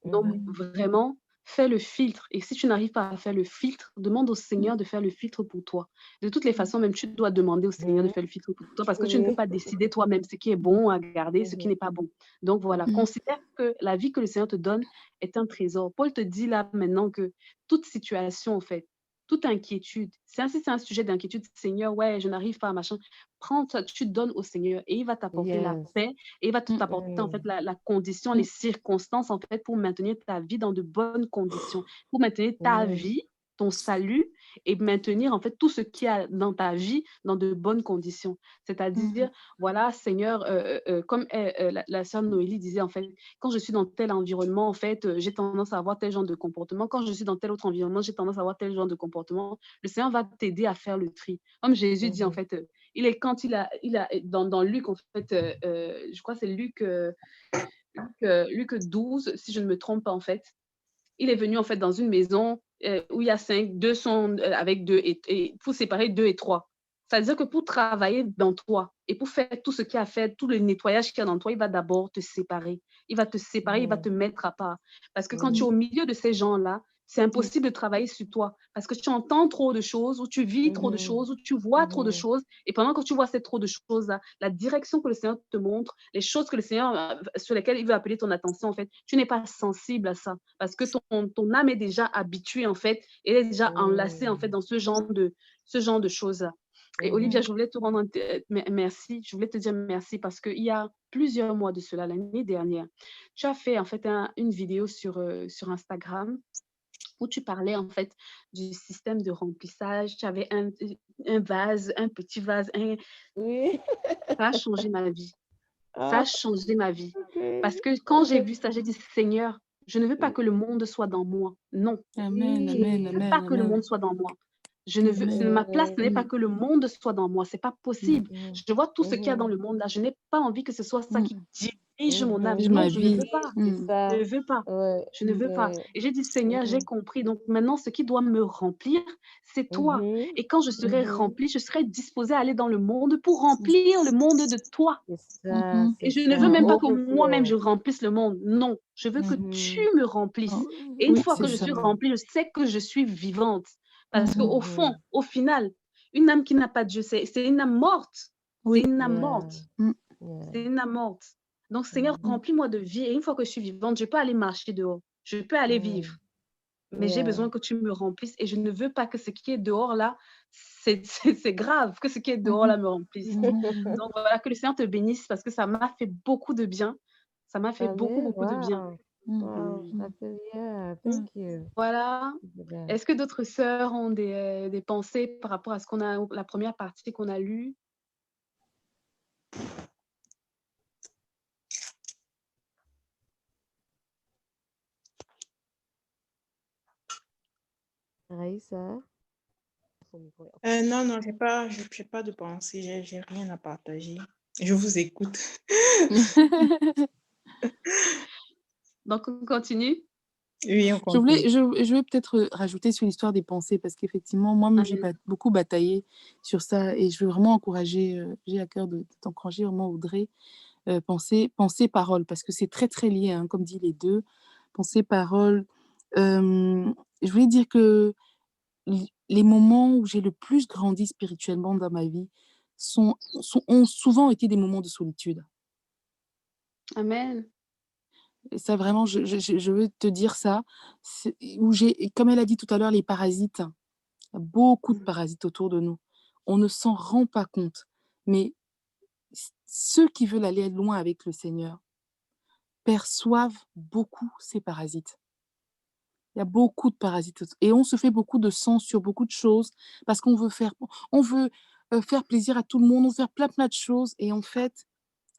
Donc, vraiment, fais le filtre. Et si tu n'arrives pas à faire le filtre, demande au Seigneur de faire le filtre pour toi. De toutes les façons, même tu dois demander au Seigneur de faire le filtre pour toi parce que tu ne peux Oui. pas décider toi-même ce qui est bon à garder, ce qui Mhm. n'est pas bon. Donc voilà, considère que la vie que le Seigneur te donne est un trésor. Paul te dit là maintenant que toute situation, en fait, toute inquiétude, si c'est un sujet d'inquiétude, Seigneur, ouais, je n'arrive pas à machin, prends, tu donnes au Seigneur et il va t'apporter la Yes. paix et il va t'apporter en fait Mm. la condition, les circonstances en fait pour maintenir ta vie dans de bonnes conditions, pour maintenir ta Amen. vie, ton salut et maintenir en fait tout ce qu'il y a dans ta vie dans de bonnes conditions. C'est-à-dire, voilà, Seigneur, comme la sœur Noélie disait en fait, quand je suis dans tel environnement, en fait, j'ai tendance à avoir tel genre de comportement. Quand je suis dans tel autre environnement, j'ai tendance à avoir tel genre de comportement. Le Seigneur va t'aider à faire le tri. Comme Jésus dit en Mhm. fait, il est quand il a dans Luc en fait, je crois que c'est Luc 12, si je ne me trompe pas en fait. Il est venu en fait dans une maison où il y a 5, 2 sont avec 2 et pour séparer 2 et 3. C'est-à-dire que pour travailler dans toi et pour faire tout ce qu'il y a à faire, tout le nettoyage qu'il y a dans toi, il va d'abord te séparer. Il va te séparer, il va te mettre à part. Parce que quand tu es au milieu de ces gens-là, c'est impossible de travailler sur toi parce que tu entends trop de choses, ou tu vis trop de choses, ou tu vois trop de choses. Et pendant que tu vois ces trop de choses-là, la direction que le Seigneur te montre, les choses que le Seigneur, sur lesquelles il veut appeler ton attention, en fait, tu n'es pas sensible à ça parce que ton âme est déjà habituée, en fait, et elle est déjà enlacée, en fait, dans ce genre de choses-là. Et Olivia, je voulais te rendre merci, je voulais te dire merci parce qu'il y a plusieurs mois de cela, l'année dernière, tu as fait en fait une vidéo sur Instagram où tu parlais en fait du système de remplissage. Tu avais un vase, un petit vase. Oui. Ça a changé ma vie. Ça a Ah, changé ma vie. ok. Parce que quand j'ai vu ça, j'ai dit, Seigneur, je ne veux pas que le monde soit dans moi. Non, Amen, je ne amen, veux Oui. pas amen, que le amen, monde soit dans moi. Je ne veux, amen. ma place Ouais. n'est pas que le monde soit dans moi. C'est pas possible. Mhm. Je vois tout ce qu'il y a dans Mhm. le monde là. Je n'ai pas envie que ce soit ça qui dirige mon âme. Je Mhm. Non, ma je ne vie. veux pas. C'est Je ça. ne veux pas. Ouais. Je ne veux pas. Ouais. Et j'ai dit, Seigneur, j'ai Mhm. compris. Donc maintenant, ce qui doit me remplir, c'est toi. Mhm. Et quand je serai Mhm. remplie, je serai disposée à aller dans le monde pour remplir le monde de toi. C'est ça, Et c'est je ne veux ça. même pas que moi-même je Overflow. remplisse le monde. Non, je veux que tu Mhm. me remplisses. Et une Oui, fois c'est que je ça. suis Mhm. remplie, je sais que je suis vivante. Parce qu'au fond, Mhm. au final, une âme qui n'a pas Dieu, c'est une âme morte. C'est Oui. une âme Yeah. morte. Mm. Yeah. C'est une âme morte. Donc, Seigneur, Mhm. remplis-moi de vie. Et une fois que je suis vivante, je peux aller marcher dehors. Je peux aller vivre. Mhm. Mais j'ai Yeah. besoin que tu me remplisses. Et je ne veux pas que ce qui est dehors là, c'est grave, que ce qui est dehors là me remplisse. Donc voilà, que le Seigneur te bénisse parce que ça m'a fait beaucoup de bien. Ça m'a fait beaucoup, Amen. beaucoup de bien. Wow. Wow. I feel, yeah. Thank you. Voilà. For that. Est-ce que d'autres sœurs ont des pensées par rapport à la première partie qu'on a lue? Raïssa? Son micro est Non, non, j'ai pas de pensée, j'ai rien à partager. Je vous écoute. Donc, on continue. Oui, on Je continue. voulais, je vais peut-être rajouter sur l'histoire des pensées parce qu'effectivement, moi-même, j'ai Amen. beaucoup bataillé sur ça et je veux vraiment encourager, j'ai à cœur de t'encourager vraiment, Audrey, pensée, parole, parce que c'est très, très lié, hein, comme dit les deux, pensée, parole. Je voulais dire que les moments où j'ai le plus grandi spirituellement dans ma vie ont souvent été des moments de solitude. Amen. Et ça, vraiment, je veux te dire ça, où comme elle a dit tout à l'heure, les parasites, il y a beaucoup de parasites autour de nous. On ne s'en rend pas compte, mais ceux qui veulent aller loin avec le Seigneur perçoivent beaucoup ces parasites. Il y a beaucoup de parasites et on se fait beaucoup de sang sur beaucoup de choses parce qu'on veut faire plaisir à tout le monde, on veut faire plein de choses et en fait,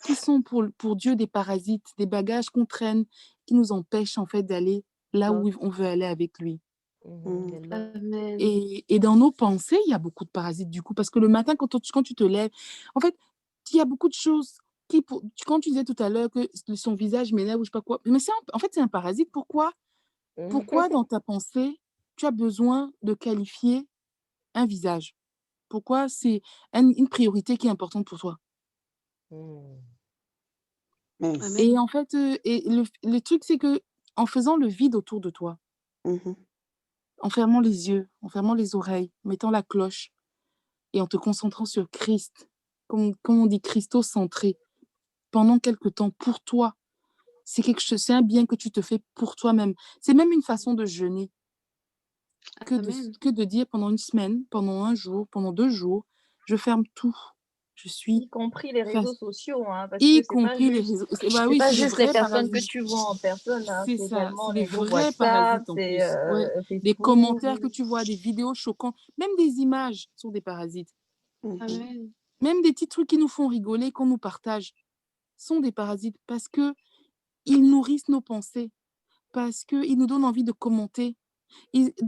qui sont pour Dieu des parasites, des bagages qu'on traîne qui nous empêchent en fait d'aller là où on veut aller avec lui. the love. Amen. Et dans nos pensées, il y a beaucoup de parasites du coup parce que le matin quand tu te lèves, en fait, il y a beaucoup de choses quand tu disais tout à l'heure que son visage m'énerve ou je sais pas quoi, mais en fait c'est un parasite. Pourquoi dans ta pensée, tu as besoin de qualifier un visage? Pourquoi c'est une priorité qui est importante pour toi? Mm. Mince. Amen. Et en fait, et le truc, c'est que en faisant le vide autour de toi, Mhm. en fermant les yeux, en fermant les oreilles, en mettant la cloche et en te concentrant sur Christ, comme on dit, Christo-centré, pendant quelque temps pour toi. C'est un bien que tu te fais pour toi-même. C'est même une façon de jeûner Amen. que de dire pendant une semaine, pendant un jour, pendant 2 jours, je ferme tout. Je suis Y compris les face, réseaux sociaux, hein, parce que y c'est pas compris les juste, réseaux. Bah c'est oui, pas c'est des juste les vrais personnes que parasites. tu vois en personne, hein, C'est c'est ça, également c'est des les groupes vrais WhatsApp, parasites en c'est plus. Ouais. Des Facebook. commentaires que tu vois, des vidéos choquantes, même des images sont des parasites. Mhm. Amen. Même des petits trucs qui nous font rigoler, qu'on nous partage, sont des parasites parce que ils nourrissent nos pensées, parce qu'ils nous donnent envie de commenter,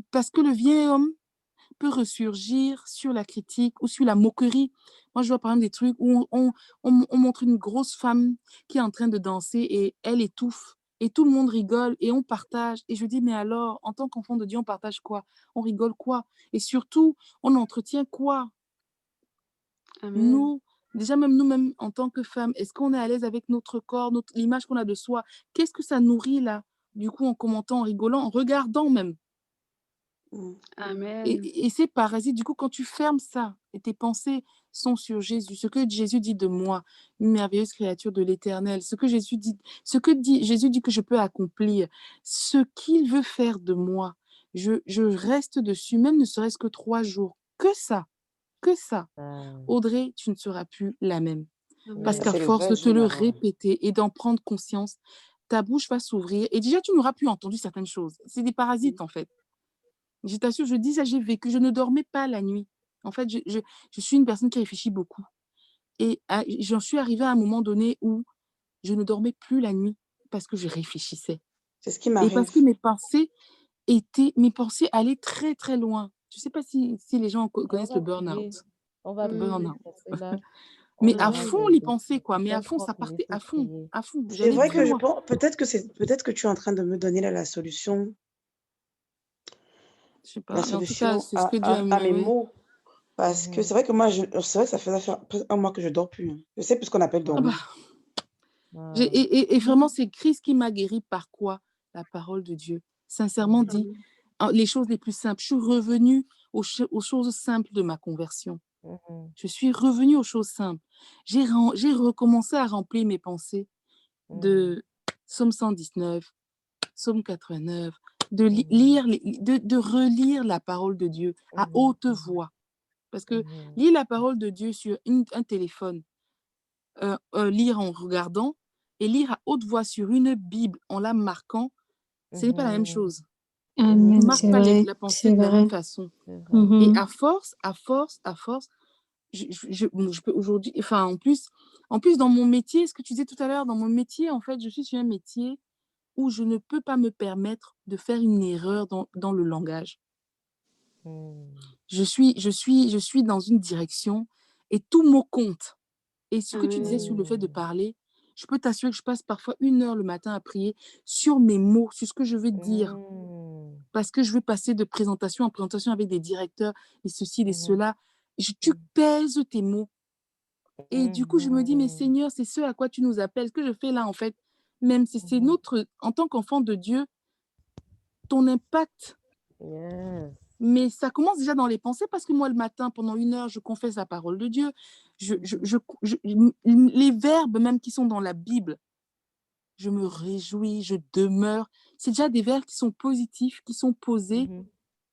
parce que le vieil homme peut ressurgir sur la critique ou sur la moquerie. Moi, je vois par exemple des trucs où on montre une grosse femme qui est en train de danser et elle étouffe. Et tout le monde rigole et on partage. Et je dis, mais alors, en tant qu'enfant de Dieu, on partage quoi? On rigole quoi? Et surtout, on entretient quoi? Amen. Nous, déjà même nous-mêmes, en tant que femmes, est-ce qu'on est à l'aise avec notre corps, l'image qu'on a de soi? Qu'est-ce que ça nourrit là? Du coup, en commentant, en rigolant, en regardant même. Mhm. Amen. Et ces parasites, du coup, quand tu fermes ça et tes pensées sont sur Jésus, ce que Jésus dit de moi, une merveilleuse créature de l'Éternel, ce que Jésus dit que je peux accomplir, ce qu'il veut faire de moi, je reste dessus, même ne serait-ce que 3 jours. Que ça, que ça. Ah, Audrey, tu ne seras plus la même. Parce Amen. Ça, qu'à c'est le force vrai de te jeûne le alors. répéter et d'en prendre conscience, ta bouche va s'ouvrir et déjà, tu n'auras plus entendu certaines choses. C'est des parasites, en fait. Je t'assure, je dis ça, j'ai vécu, je ne dormais pas la nuit. En fait, je suis une personne qui réfléchit beaucoup. Et j'en suis arrivée à un moment donné où je ne dormais plus la nuit parce que je réfléchissais. C'est ce qui Et parce m'arrive. que mes pensées allaient très, très loin. Je ne sais pas si les gens et connaissent le burn-out. on va Le prier burn-out. Mm. parce que là, Mais on à aura fond, Amen. les pensées, quoi. Mais à bien fond, ça 30 minutes partait pour à fond, prier. à fond. C'est J'allais vrai très que je loin. pense, peut-être que tu es en train de me donner là la solution Je sais pas. Mais en tout cas, c'est ce que Dieu à mes aimerait. mots. Parce que Mhm. c'est vrai que moi, c'est vrai que ça fait presque un mois que je dors plus. Hein. Je sais plus ce qu'on appelle Ah bah, dormir. Ah, et vraiment, c'est Christ qui m'a guéri par quoi? La parole de Dieu. Sincèrement dit, Amen. les choses les plus simples. Je suis revenue aux choses simples de ma conversion. mhm, Je suis revenue aux choses simples. J'ai recommencé à remplir mes pensées mhm, de Psaume 119, Psaume 89, mhm, de relire la parole de Dieu à mhm, haute voix. Parce que mhm, lire la parole de Dieu sur un téléphone, lire en regardant et lire à haute voix sur une Bible en la marquant, ce n'est pas la même mhm, chose. On Mhm. ne Amen, marque c'est pas vrai, la pensée c'est de la même vrai. façon. c'est vrai. Et Mhm. à force, je peux aujourd'hui, enfin en plus dans mon métier, ce que tu disais tout à l'heure, dans mon métier, en fait, je suis sur un métier où je ne peux pas me permettre de faire une erreur dans le langage. Mhm, Je suis dans une direction et tout mot compte. Et ce que tu disais sur Amen. le fait de parler, je peux t'assurer que je passe parfois 1 heure le matin à prier sur mes mots, sur ce que je vais dire. mhm, Parce que je veux passer de présentation en présentation avec des directeurs, et ceci, et mhm, cela. Tu pèses tes mots. Et du coup, je me dis, mais mhm. Seigneur, c'est ce à quoi tu nous appelles. Ce que je fais là, en fait, même si c'est notre, en tant qu'enfant de Dieu, ton impact. Yes. Mais ça commence déjà dans les pensées parce que moi, le matin, pendant 1 heure, je confesse la parole de Dieu. Les verbes même qui sont dans la Bible, je me réjouis, je demeure. C'est déjà des verbes qui sont positifs, qui sont posés, Mhm,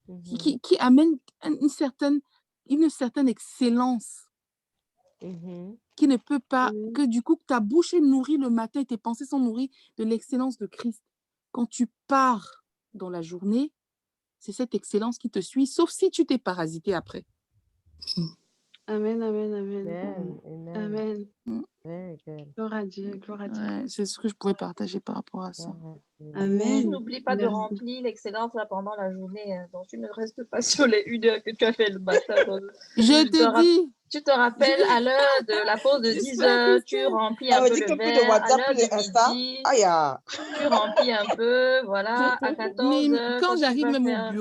mhm, qui amènent une certaine excellence mhm, qui ne peut pas, Amen. que du coup, ta bouche est nourrie le matin et tes pensées sont nourries de l'excellence de Christ. Quand tu pars dans la journée, c'est cette excellence qui te suit, sauf si tu t'es parasité après. Amen. Amen. Amen. Amen. Amen. Amen. Mm. Very good. Gloire à Dieu. Gloire à Dieu. Ouais, c'est ce que je pourrais partager par rapport à ça. Gloire à Dieu. Amen. Tu n'oublies pas de Merci. remplir l'excellence là pendant la journée. Hein. Donc, tu ne restes pas sur les 1 heure que tu as fait le matin. Donc, Je te te rap- dis, Tu te rappelles, à l'heure de la pause de 10 J'espère que heures, tu c'est... remplis Ça un veut peu dire le que plus de verre. À WhatsApp, l'heure plus de de Insta. midi, Aïe, ah. tu remplis un peu. Voilà, à 14 Mais heures, quand quand tu j'arrive vas même au faire...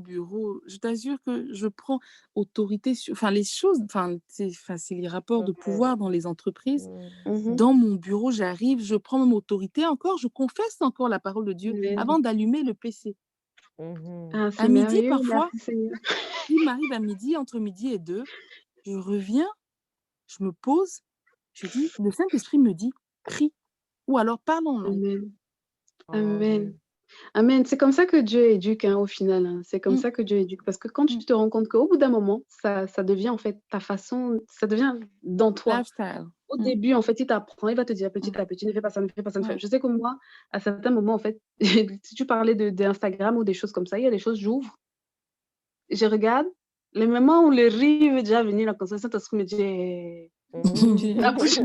bureau, je t'assure que je prends autorité sur, enfin, les choses, c'est les rapports de pouvoir dans les entreprises. Mhm. Dans mon bureau, j'arrive, je prends mon autorité encore, je confesse encore la parole de Dieu Amen. avant d'allumer le PC. Ah, À c'est midi, merveilleux. parfois, Merci Seigneur. il m'arrive à midi, entre midi et 2, je reviens, je me pose, je dis, le Saint-Esprit me dit, prie, ou alors parle en langue. Amen. Amen. Amen. C'est comme ça que Dieu éduque, hein, au final. Hein. C'est comme Mm. ça que Dieu éduque. Parce que quand tu te rends compte qu'au bout d'un moment, ça devient en fait ta façon, ça devient dans toi. Lifestyle. Au début, en fait, il t'apprend, il va te dire petit à petit, ne fais pas ça, ne fais pas ça, ne fais. Je sais que moi, à certains moments, en fait, si tu parlais d'Instagram ou des choses comme ça, il y a des choses, j'ouvre, je regarde, le moment où le riz veut déjà venir, la conscience, Saint-Esprit me dit, la bouche.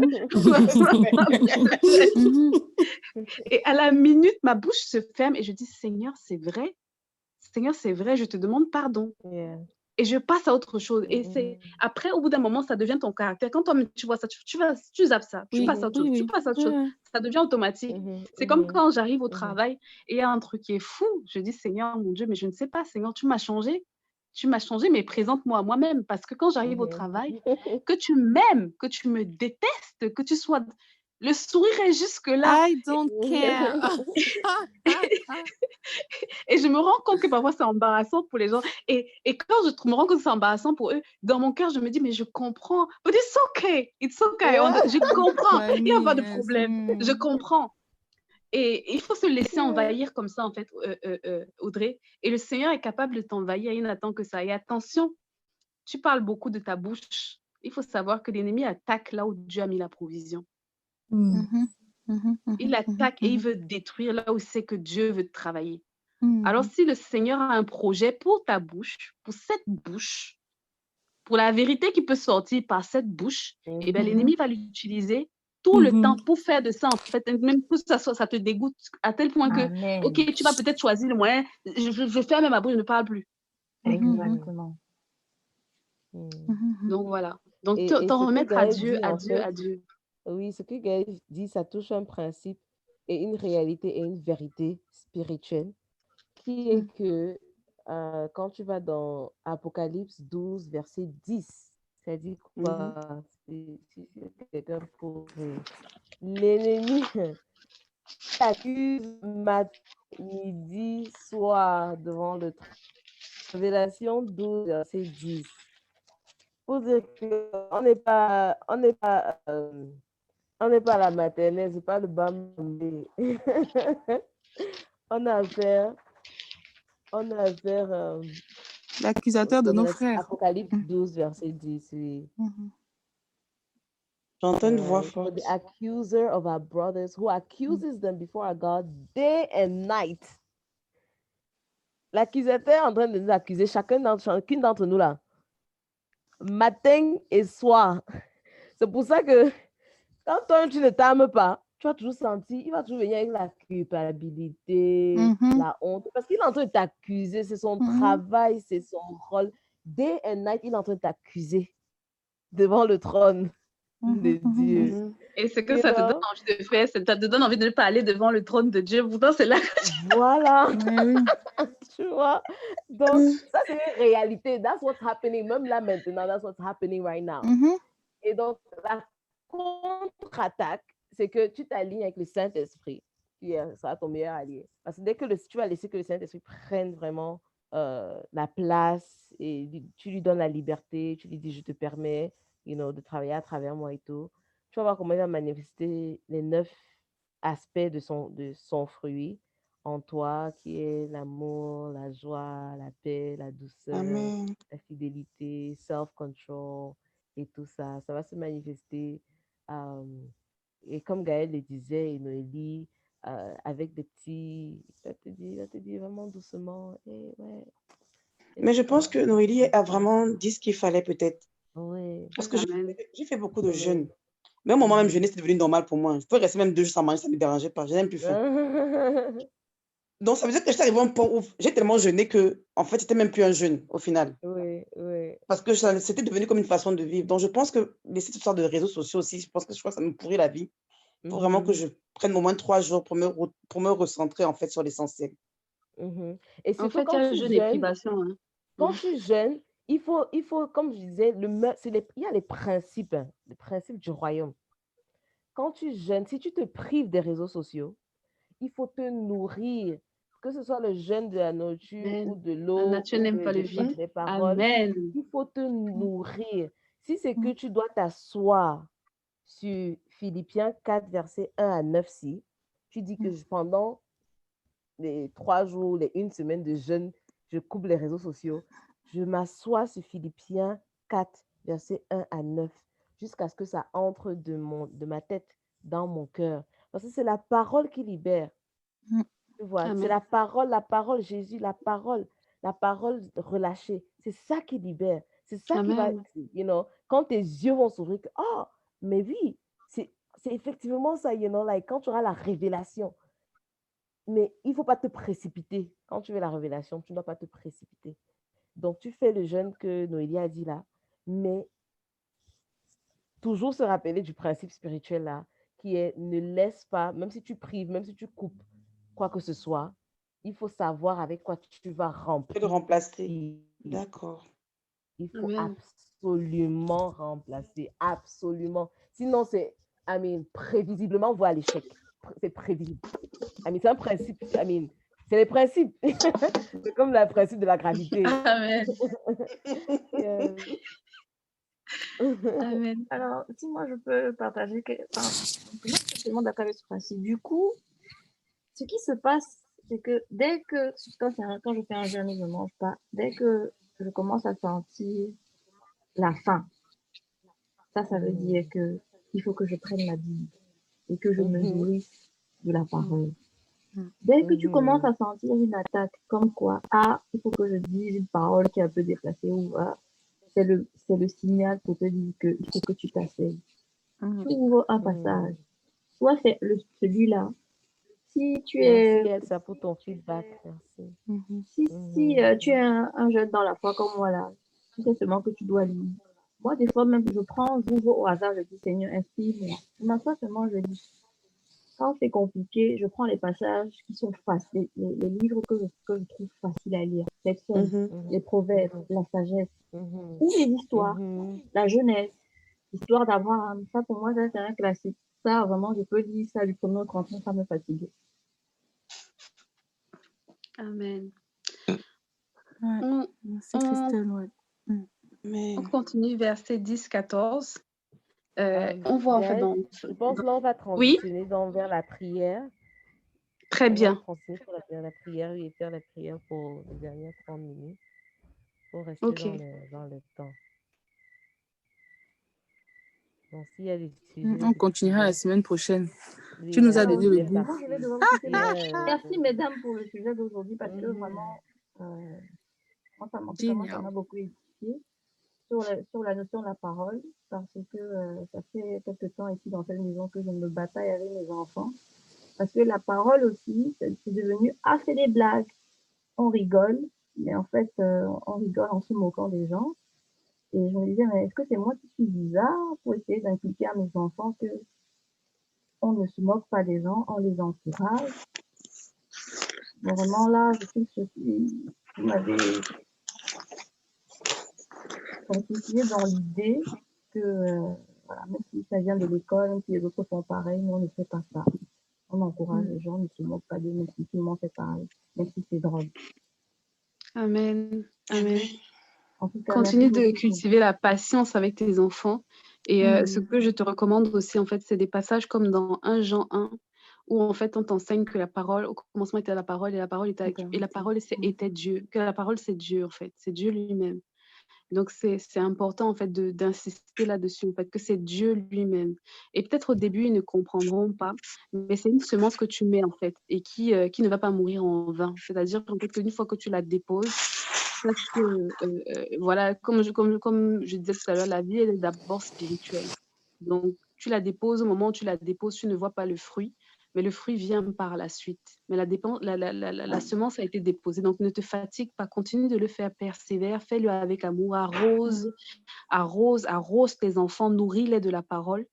Et à la minute, ma bouche se ferme et je dis, Seigneur, c'est vrai. Seigneur, c'est vrai, je te demande pardon. Yeah. Et je passe à autre chose. Et c'est après, au bout d'un moment, ça devient ton caractère. Quand toi-même, tu vois ça, tu zappes ça, tu passes à autre chose, tu passes à autre chose. Ça devient automatique. C'est comme quand j'arrive au travail et il y a un truc qui est fou. Je dis, Seigneur, mon Dieu, mais je ne sais pas, Seigneur, tu m'as changé. Tu m'as changé, mais présente-moi à moi-même. Parce que quand j'arrive au travail, que tu m'aimes, que tu me détestes, que tu sois... Le sourire est jusque-là. I don't care. Et je me rends compte que parfois c'est embarrassant pour les gens. Et quand je me rends compte que c'est embarrassant pour eux, dans mon cœur, je me dis, mais je comprends. But it's okay. It's okay. Je comprends. Il n'y a pas de problème. Je comprends. Et il faut se laisser envahir comme ça, en fait, Audrey. Et le Seigneur est capable de t'envahir. Il n'attend que ça. Et attention, tu parles beaucoup de ta bouche. Il faut savoir que l'ennemi attaque là où Dieu a mis la provision. Il attaque et il veut détruire là où c'est que Dieu veut travailler. Alors, si le Seigneur a un projet pour ta bouche, pour cette bouche, pour la vérité qui peut sortir par cette bouche, eh bien, l'ennemi va l'utiliser tout le temps pour faire de ça, en fait, même que ça te dégoûte à tel point que, OK, tu vas peut-être choisir le moyen, je ferme ma bouche, je ne parle plus. Exactement. Donc, voilà. Donc, Et t'en ce que remettre à Gaël Dieu, dit, à en Dieu, à fait, Dieu. oui, ce que Gaël dit, ça touche un principe et une réalité et une vérité spirituelle qui est que quand tu vas dans Apocalypse 12, verset 10, ça dit quoi? Si quelqu'un pour l'ennemi t'accuse matin, midi, soir devant le trône. Révélation 12, verset 10. Pour dire qu'on n'est pas, on n'est pas à la maternelle, c'est pas le bambé. on a affaire L'accusateur de nos frères. Apocalypse 12, verset 10, oui. J'entends une voix forte. The accuser of our brothers who accuses them before our God day and night. L'accusateur est en train de nous accuser, chacune d'entre nous là, matin et soir. C'est pour ça que quand toi, tu ne t'aimes pas, tu vas toujours sentir, il va toujours venir avec la culpabilité, la honte, parce qu'il est en train de t'accuser, c'est son travail, c'est son rôle. Day and night, il est en train de t'accuser devant le trône de Dieu. Et ce que ça te donne envie de faire, ça te donne envie de ne pas aller devant le trône de Dieu. Pourtant, c'est là que Voilà. Tu vois? Donc, ça, c'est une réalité. That's what's happening. Même là, maintenant, that's what's happening right now. Et donc, la contre-attaque, c'est que tu t'alignes avec le Saint-Esprit. Puis, ça sera ton meilleur allié. Parce que dès que tu vas laisser que le Saint-Esprit prenne vraiment la place et tu lui donnes la liberté, tu lui dis, je te permets de travailler à travers moi et tout, tu vas voir comment il va manifester les 9 aspects de son fruit en toi, qui est l'amour, la joie, la paix, la douceur, la fidélité, self-control et tout ça. Ça va se manifester. Et comme Gaël le disait, et Noélie, avec des petits... Il va te dire vraiment doucement. Mais je pense que Noélie a vraiment dit ce qu'il fallait peut-être. Oui. Parce que j'ai fait beaucoup de jeûnes. Mais au moment même jeûner, c'est devenu normal pour moi. Je pouvais rester même 2 jours sans manger, ça ne me dérangeait pas. Je n'ai même plus faim. Donc, ça veut dire que j'étais arrivée à un point où j'ai tellement jeûné que, en fait, c'était même plus un jeûne au final. Oui, oui. Parce que c'était devenu comme une façon de vivre. Donc, je pense que laisser toute sorte de réseaux sociaux aussi, je crois que ça me pourrit la vie. Il faut vraiment que Mhm, je prenne au moins 3 jours pour me recentrer, en fait, sur l'essentiel. mhm. Et En surtout fait, il y a jeûne et privation. Hein. quand tu jeûnes, il faut, comme je disais, il y a les principes du royaume. Quand tu jeûnes, si tu te prives des réseaux sociaux, il faut te nourrir, que ce soit le jeûne de la nourriture ou Amen. de La l'eau nature ou n'aime pas le vide. des paroles. Amen. Il faut te nourrir. Si c'est que Mm. tu dois t'asseoir sur Philippiens 4, versets 1 à 9, si tu dis que pendant les 3 jours, les 1 semaine de jeûne, je coupe les réseaux sociaux, je m'assois sur Philippiens 4, versets 1 à 9, jusqu'à ce que ça entre de ma tête dans mon cœur. Parce que c'est la parole qui libère. Mm. Tu vois, c'est Amen. la parole, Jésus, la parole relâchée. C'est ça qui libère. C'est ça qui va, Amen. quand tes yeux vont s'ouvrir, oh, mais oui, c'est effectivement ça, like, quand tu auras la révélation. Mais il ne faut pas te précipiter. Quand tu veux la révélation, tu ne dois pas te précipiter. Donc, tu fais le jeûne que Noélie a dit là, mais toujours se rappeler du principe spirituel là, qui est ne laisse pas, même si tu prives, même si tu coupes quoi que ce soit, il faut savoir avec quoi tu vas Je vais le remplir. remplacer. Il D'accord. faut Amen. absolument remplacer, absolument. Sinon, prévisiblement, voie à l'échec. C'est prévisible. C'est un principe. C'est les principes. C'est comme le principe de la gravité. Amen. Yes. Amen. Alors, si moi je peux partager, moi je suis tellement d'accord avec ce principe. Du coup, ce qui se passe, c'est que dès que, quand je fais un jeûne, je ne mange pas, dès que je commence à sentir la faim, ça veut dire que il faut que je prenne ma Bible et que je me nourrisse de la parole. Dès que tu commences à sentir une attaque, comme quoi, il faut que je dise une parole qui est un peu déplacée, ou c'est le signal pour te dire qu'il faut que tu t'asseyes. Tu ouvres un passage. Soit c'est celui-là. Si tu Merci, es, Elsa, pour ton feedback. Merci. si tu es un jeune dans la foi comme moi là, tu sais seulement que tu dois lire. Moi, des fois même, j'ouvre au hasard, je dis Seigneur, inspire-moi. Je m'assois seulement, je lis. Quand c'est compliqué, je prends les passages qui sont faciles, les livres que je trouve faciles à lire. Les psaumes, les proverbes, la sagesse, ou les histoires, la jeunesse, l'histoire d'Abraham. Ça, pour moi, ça, c'est un classique. Ça, vraiment, je peux lire ça du premier au 30 ça me fatigue. Amen. Ouais. Merci, Christelle. Ouais. On continue verset 10-14. On voit en fait Je pense là, on va transitionner vers la prière. Très bien. On va transitionner sur la prière et faire la prière pour les dernières 30 minutes pour rester dans le temps. Donc, s'il y a des sujets, On continuera la semaine prochaine. Oui, Tu nous as donné le c'est goût. Moi, je vais devoir vous quitter. Merci, mesdames, pour le sujet d'aujourd'hui parce que vraiment, moi, ça m'a beaucoup édifié sur la notion de la parole parce que ça fait quelque temps ici dans cette maison que je me bataille avec mes enfants. Parce que la parole aussi, c'est devenu assez des blagues. On rigole, mais en fait, on rigole en se moquant des gens. Et je me disais, mais est-ce que c'est moi qui suis bizarre pour essayer d'inculquer à mes enfants que on ne se moque pas des gens, on les encourage. Mais vraiment là, vous m'avez fortifié dans l'idée que, voilà, même si ça vient de l'école, même si les autres font pareil, nous on ne fait pas ça. On encourage les gens, on ne se moque pas d'eux, même si tout le monde fait pareil, même si c'est drôle. Amen. Amen. En tout cas, continue de cultiver la patience avec tes enfants. Et ce que je te recommande aussi, en fait, c'est des passages comme dans 1 Jean 1, où en fait, on t'enseigne que la parole, au commencement était la parole, et la parole était avec, et la parole était Dieu. Que la parole, c'est Dieu, en fait. C'est Dieu lui-même. Donc, c'est important, en fait, d'insister là-dessus, en fait, que c'est Dieu lui-même. Et peut-être au début, ils ne comprendront pas, mais c'est une semence que tu mets, en fait, et qui ne va pas mourir en vain. C'est-à-dire, en fait, qu'une fois que tu la déposes, parce que, voilà, comme je disais tout à l'heure, la vie, elle est d'abord spirituelle. Donc, tu la déposes, au moment où tu la déposes, tu ne vois pas le fruit, mais le fruit vient par la suite. Mais la semence a été déposée, donc ne te fatigue pas, continue de le faire, persévère, fais-le avec amour, arrose tes enfants, nourris-les de la parole.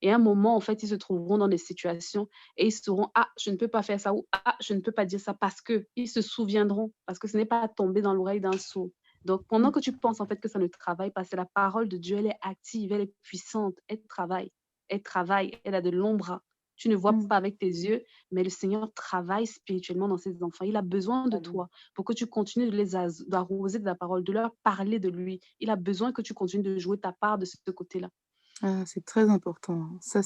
Et à un moment, en fait, ils se trouveront dans des situations et ils seront, ah, je ne peux pas faire ça ou ah, je ne peux pas dire ça parce que ils se souviendront, parce que ce n'est pas tombé dans l'oreille d'un sourd. Donc, pendant que tu penses en fait que ça ne travaille pas, c'est la parole de Dieu, elle est active, elle est puissante, elle travaille, elle a de longs bras. Tu ne vois Mm. pas avec tes yeux, mais le Seigneur travaille spirituellement dans ses enfants. Il a besoin de toi pour que tu continues de les d'arroser de la parole, de leur parler de lui. Il a besoin que tu continues de jouer ta part de ce côté-là. Ah, c'est très important, hein. Ça,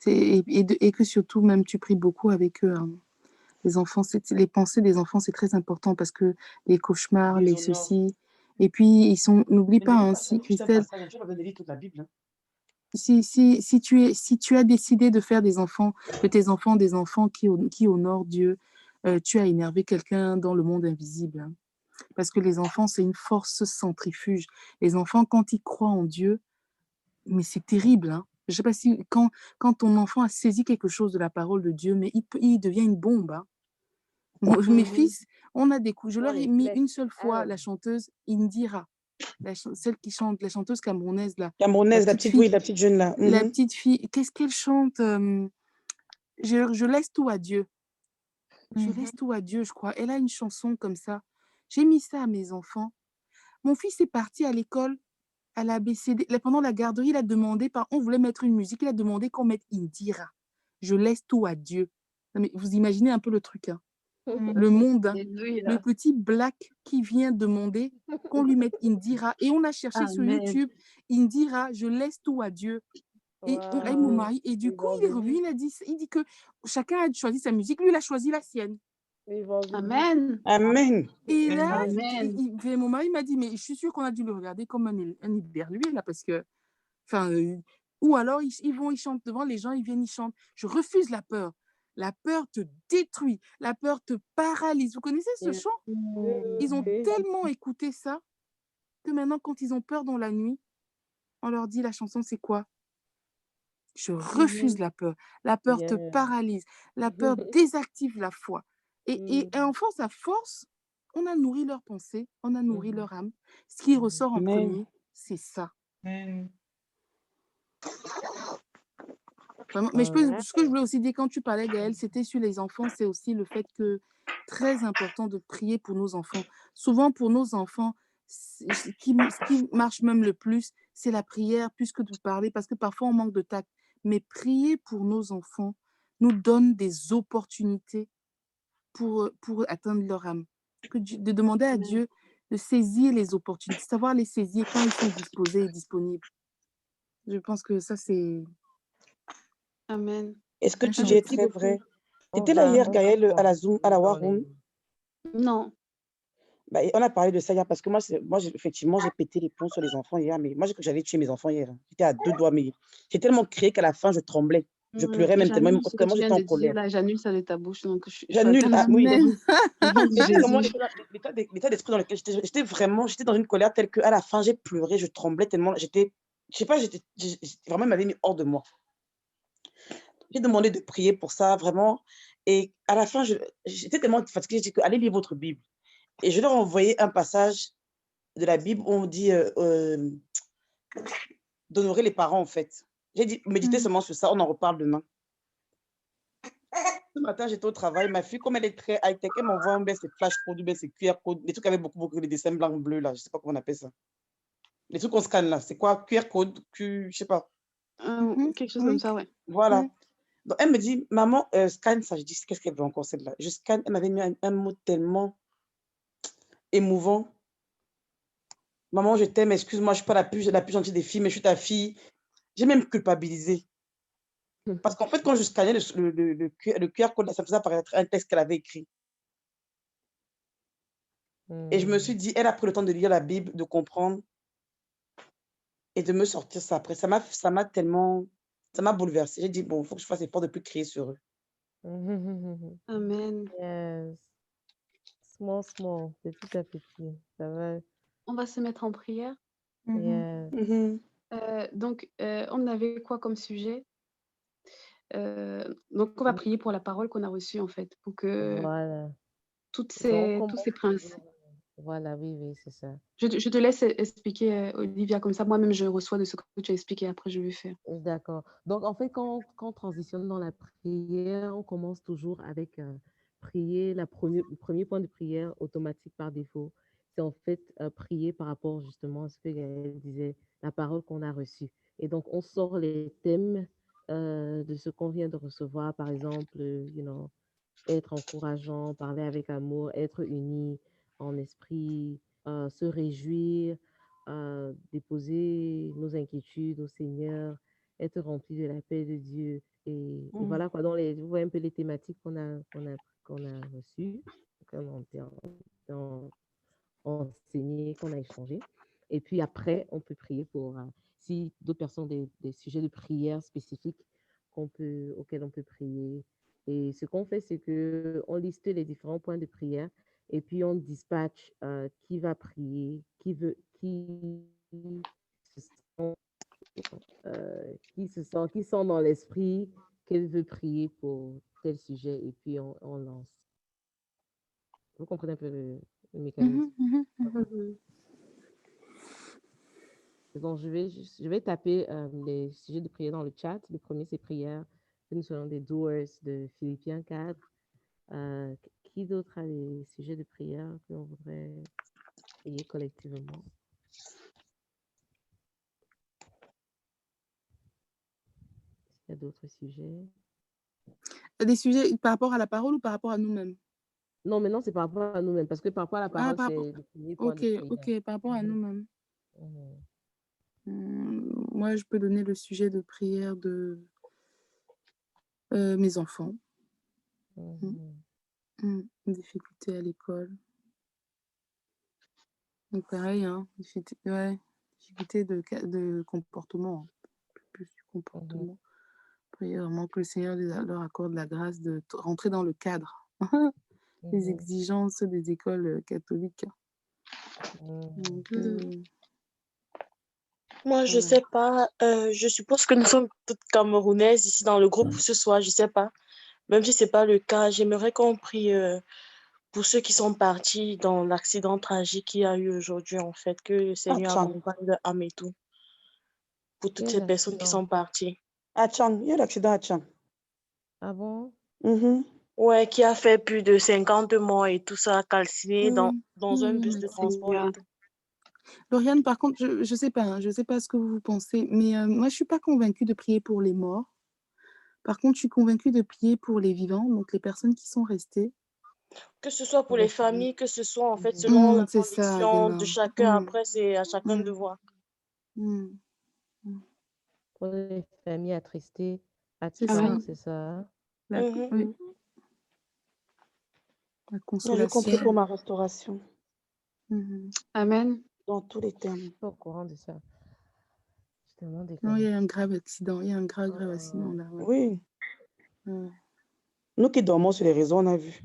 et que surtout, même, tu pries beaucoup avec eux, hein. Les enfants, les pensées des enfants, c'est très important parce que les cauchemars, Les les honneurs. ceci. Et puis, n'oublie Mais pas, ne lis hein, pas ça, si, juste un Christelle, passage. Tu vas lire toute la Bible. Hein. si tu as décidé de faire de tes enfants des enfants qui honorent Dieu, tu as énervé quelqu'un dans le monde invisible, hein. Parce que les enfants, c'est une force centrifuge. Les enfants, quand ils croient en Dieu, mais c'est terrible, hein. Je ne sais pas si quand ton enfant a saisi quelque chose de la parole de Dieu, mais il devient une bombe, hein. Mes fils, on a des coups. Je leur ai mis une seule fois la chanteuse Indira, celle qui chante, la chanteuse camerounaise, là, Camerounaise, la petite, oui, la petite jeune là. la petite fille. Qu'est-ce qu'elle chante? Je laisse tout à Dieu. Je laisse tout à Dieu, je crois. Elle a une chanson comme ça. J'ai mis ça à mes enfants. Mon fils est parti à l'école, à la BCD. Pendant la garderie, il a demandé, on voulait mettre une musique, il a demandé qu'on mette Indira. Je laisse tout à Dieu. Non, mais vous imaginez un peu le truc, hein. Le monde, hein. Le Alléluia. petit Black qui vient demander qu'on lui mette Indira. Et on a cherché sur Amen. YouTube, Indira, je laisse tout à Dieu. Et mon Wow. mari, et du coup, il est revenu, il dit que chacun a choisi sa musique, lui, il a choisi la sienne. Amen. Amen. Et là, Amen. mon mari m'a dit, mais je suis sûre qu'on a dû le regarder comme un éberlué, là, parce que, ou alors, ils chantent devant les gens, ils viennent, ils chantent. Je refuse la peur. La peur te détruit, la peur te paralyse. Vous connaissez ce chant? Ils ont tellement écouté ça que maintenant, quand ils ont peur dans la nuit, on leur dit la chanson, c'est quoi? Je refuse la peur. La peur te paralyse. La peur désactive la foi. Et en force, on a nourri leurs pensées, on a nourri leur âme. Ce qui ressort en Amen. premier, c'est ça. Amen. Vraiment. Mais ce que je voulais aussi dire quand tu parlais, Gaëlle, c'était sur les enfants, c'est aussi le fait que très important de prier pour nos enfants. Souvent, pour nos enfants, ce qui marche même le plus, c'est la prière plus que de parler, parce que parfois, on manque de tact. Mais prier pour nos enfants nous donne des opportunités pour atteindre leur âme. De demander à Dieu de saisir les opportunités, savoir les saisir quand ils sont disposés et disponibles. Je pense que ça, c'est Amen. Et ce que tu un dis est Merci très beaucoup. vrai. Tu étais là hier, Gaëlle, à la Zoom, à la War Room. Non. Bah, on a parlé de ça hier parce que effectivement, j'ai pété les plombs sur les enfants hier. Mais moi, j'ai cru que j'allais tuer mes enfants hier. J'étais à 2 doigts, mais j'ai tellement crié qu'à la fin, je tremblais. Je pleurais même tellement, J'annule ce que tu j'étais viens en de dire colère. là, j'annule ça de ta bouche. Donc, je J'annule, t'annonce oui. Amen. au nom de C'était vraiment Jésus. l'état d'esprit dans lequel j'étais dans une colère telle qu'à la fin, j'ai pleuré, je tremblais tellement. Je sais pas, vraiment, il m'avait mis hors de moi. J'ai demandé de prier pour ça, vraiment. Et à la fin, j'étais tellement fatiguée, j'ai dit allez lire votre Bible. Et je leur ai envoyé un passage de la Bible où on dit d'honorer les parents, en fait. J'ai dit méditez seulement sur ça, on en reparle demain. Ce matin, j'étais au travail. Ma fille, comme elle est très high-tech, elle m'envoie ses flash codes, ses QR codes, des trucs avec beaucoup de dessins blancs, bleus, là. Je sais pas comment on appelle ça. Les trucs qu'on scanne, là. C'est quoi? QR code, je sais pas. Quelque chose comme ça, ouais. Voilà. Donc, elle me dit, maman, scanne ça. Je dis, qu'est-ce qu'elle veut encore, celle-là? Je scanne. Elle m'avait mis un mot tellement émouvant. Maman, je t'aime, excuse-moi, je suis pas la plus gentille des filles, mais je suis ta fille. J'ai même culpabilisé. Parce qu'en fait, quand je scannais le QR code, ça faisait apparaître un texte qu'elle avait écrit. Et je me suis dit, elle a pris le temps de lire la Bible, de comprendre et de me sortir ça après. Ça m'a tellement, ça m'a bouleversée. J'ai dit, bon, il faut que je fasse l'effort de ne plus crier sur eux. Amen. Yes. Small, petit à petit. Ça va. On va se mettre en prière. Yes. Donc, on avait quoi comme sujet? Donc on va prier pour la parole qu'on a reçue, en fait, pour que Voilà. toutes Donc, ces tous comment... ces principes. Voilà, oui, oui, c'est ça. Je te laisse expliquer, Olivia, comme ça moi-même je reçois de ce que tu as expliqué, après je vais faire. D'accord. Donc, en fait, quand on transitionne dans la prière, on commence toujours avec prier. Le premier point de prière automatique par défaut, c'est en fait prier par rapport justement à ce que Gaëlle disait, la parole qu'on a reçue. Et donc, on sort les thèmes de ce qu'on vient de recevoir, par exemple, être encourageant, parler avec amour, être unis en esprit, se réjouir, déposer nos inquiétudes au Seigneur, être rempli de la paix de Dieu. Et voilà quoi, vous voyez un peu les thématiques qu'on a reçues, qu'on a enseignées, qu'on a échangées. Et puis après, on peut prier pour, si d'autres personnes ont des sujets de prière spécifiques auxquels on peut prier. Et ce qu'on fait, c'est qu'on liste les différents points de prière et puis on dispatche qui va prier, se sent, qui sent dans l'esprit qu'elle veut prier pour tel sujet et puis on lance. Vous comprenez un peu le mécanisme? Mhm. Donc, je vais taper les sujets de prière dans le chat. Le premier, c'est prière que nous soyons des doers de Philippiens 4. Qui d'autre a des sujets de prière que l'on voudrait prier collectivement? Il y a d'autres sujets? Des sujets par rapport à la parole ou par rapport à nous-mêmes? Non, maintenant, c'est par rapport à nous-mêmes, parce que par rapport à la Ah, parole, par rapport... c'est le premier point Ok, de prière. ok, par rapport à nous-mêmes. Mhm. Moi, je peux donner le sujet de prière de mes enfants. Difficulté à l'école. Donc pareil, hein, difficulté de comportement, plus du comportement. Prier vraiment que le Seigneur leur accorde la grâce de rentrer dans le cadre, les exigences des écoles catholiques. Donc, Moi, je voilà. sais pas. Je suppose que nous sommes toutes camerounaises ici dans le groupe ce soir. Je sais pas. Même si c'est pas le cas, j'aimerais qu'on prie pour ceux qui sont partis dans l'accident tragique qu'il y a eu aujourd'hui, en fait, que le Seigneur Chang. accompagne leur âme et tout. Pour toutes Quel ces personnes qui accident? sont parties. À Chang, il y a l'accident à Chang. Ah bon? Ouais, qui a fait plus de 50 morts et tout ça, calciné dans un bus de transport et tout. Lauriane, par contre, je sais pas, hein, je sais pas ce que vous pensez, mais moi, je suis pas convaincue de prier pour les morts. Par contre, je suis convaincue de prier pour les vivants, donc les personnes qui sont restées. Que ce soit pour les familles, que ce soit en fait selon la C'est ça, conviction de Adela. chacun, après c'est à chacun de voir. Pour les familles attristées, à C'est Tchang, ça. c'est ça? Oui. La Je consolation. compris pour ma restauration. Amen. Dans tous les termes. Je suis pas au courant de ça. Je te demande Non, il y a un grave accident. Il y a un grave accident là. Ouais. Oui. Nous qui dormons sur les réseaux, on a vu.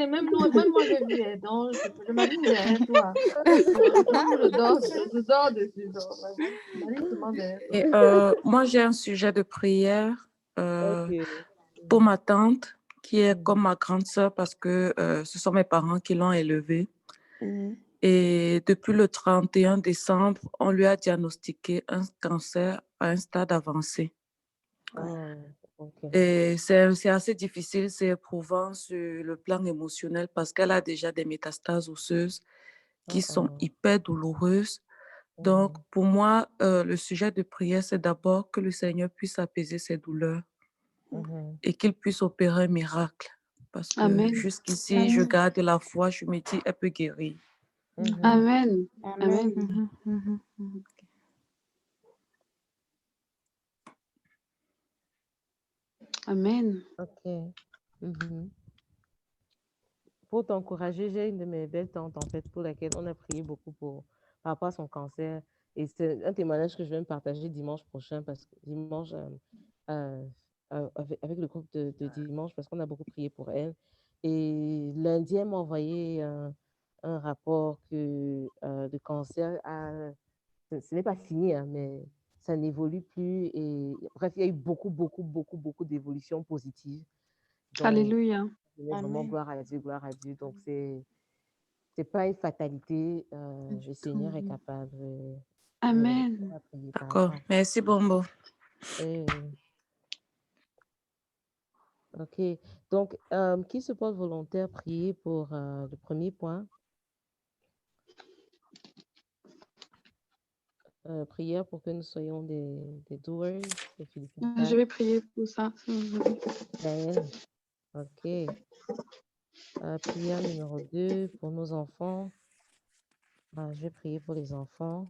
Même moi j'ai vu, donc je m'aligne derrière toi. Je dors dessus. Je m'aligne seulement derrière toi. Et moi, j'ai un sujet de prière pour ma tante, qui est comme ma grande sœur parce que ce sont mes parents qui l'ont élevée. Et depuis le 31 décembre, on lui a diagnostiqué un cancer à un stade avancé. Et c'est assez difficile, c'est éprouvant sur le plan émotionnel parce qu'elle a déjà des métastases osseuses qui sont hyper douloureuses. Donc, pour moi, le sujet de prière, c'est d'abord que le Seigneur puisse apaiser ses douleurs et qu'il puisse opérer un miracle. Parce que jusqu'ici, je garde la foi, je me dis, elle peut guérir. Amen. Amen. Amen. Ok. Pour t'encourager, j'ai une de mes belles tantes, en fait, pour laquelle on a prié beaucoup par rapport à son cancer. Et c'est un témoignage que je vais me partager dimanche prochain, parce que dimanche, avec le groupe de dimanche, parce qu'on a beaucoup prié pour elle. Et lundi, elle m'a envoyé un rapport de cancer ce n'est pas fini, hein, mais ça n'évolue plus. Et bref, il y a eu beaucoup d'évolutions positives. Donc, Alléluia. je mets vraiment Amen. gloire à Dieu, gloire à Dieu. Donc, c'est pas une fatalité. Le Seigneur est capable. Amen. On va prier par D'accord. rapport à Merci, Bombo. ça. Ok. Donc, qui se porte volontaire prier pour le premier point? Prière pour que nous soyons des doers, des Philippiens Je 4. vais prier pour ça. Gaël. Ok. Prière numéro 2 pour nos enfants. Je vais prier pour les enfants.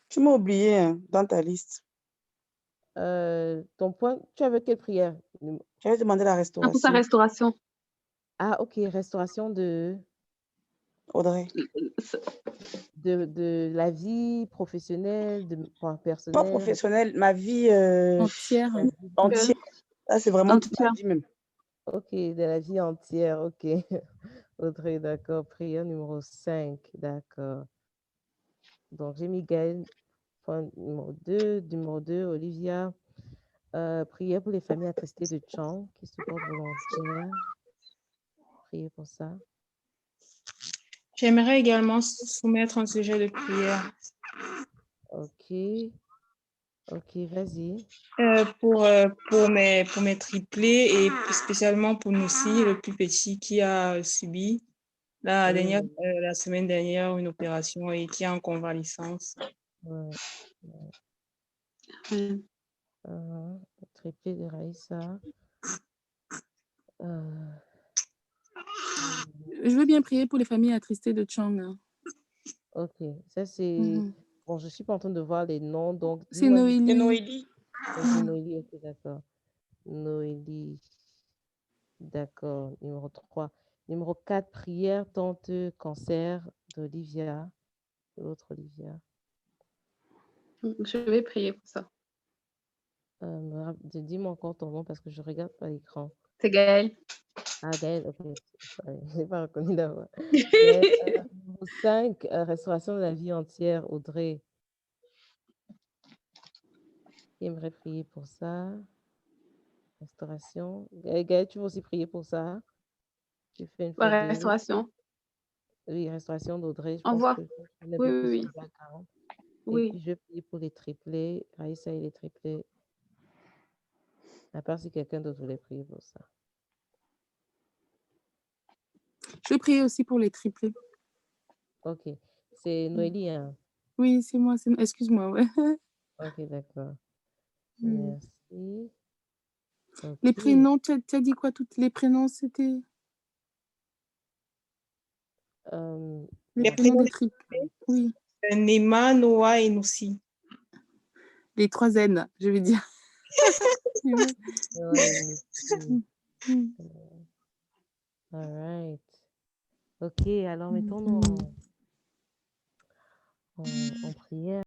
Tu m'as oublié hein, dans ta liste. Ton point, tu avais quelle prière? J'avais demandé la Pour sa restauration. restauration. Ah, ok. Restauration Audrey. de la vie professionnelle, Pas personnelle. professionnelle, ma vie Entière. entière. Ça, c'est vraiment toute ma Entière. vie même. Ok, de la vie entière, ok. Audrey, d'accord. Prière numéro 5, d'accord. Donc, j'ai mis Gaël, point numéro 2. Numéro 2, Olivia. Prière pour les familles attristées de Chang qui se portent volontaires. Priez pour ça. J'aimerais également soumettre un sujet de prière. Ok. Ok, vas-y. Pour mes triplés et spécialement pour Noussi, le plus petit qui a subi la semaine dernière une opération et qui est en convalescence. Ouais. Amen. Triplé de Raïssa. Je veux bien prier pour les familles attristées de Chang. Hein. Ok, ça c'est... Bon, je ne suis pas en train de voir les noms, donc... C'est dis-moi Noélie. C'est Noélie. C'est Noélie, ok, d'accord. Noélie, d'accord. Numéro 3. Numéro 4, prière, tente, cancer d'Olivia. L'autre Olivia. Je vais prier pour ça. Dis-moi encore ton nom parce que je ne regarde pas l'écran. C'est Gaël. Ah, Gaël, ok. Je n'ai pas reconnu d'abord. Numéro 5, restauration de la vie entière, Audrey. Qui aimerait prier pour ça? Restauration. Gaël, tu veux aussi prier pour ça? Tu fais une feuille de route. Restauration. Oui, restauration d'Audrey. Je Au pense revoir. que je connais un Oui, peu oui, plus oui. son background. Et Oui. puis, je prie pour les triplés. Raïssa et les triplés. À part si quelqu'un d'autre voulait prier pour ça. Je vais prier aussi pour les triplés. Ok. C'est Noélie, hein? Oui, c'est moi. Excuse-moi, ouais. Ok, d'accord. Merci. Les Ok. prénoms, tu as dit quoi? Toutes les prénoms, c'était... Les prénoms des triplés. Oui. Nema, Noah et Noussi. Les 3 N, je vais dire. All right. Ok, alors mettons-nous en prière.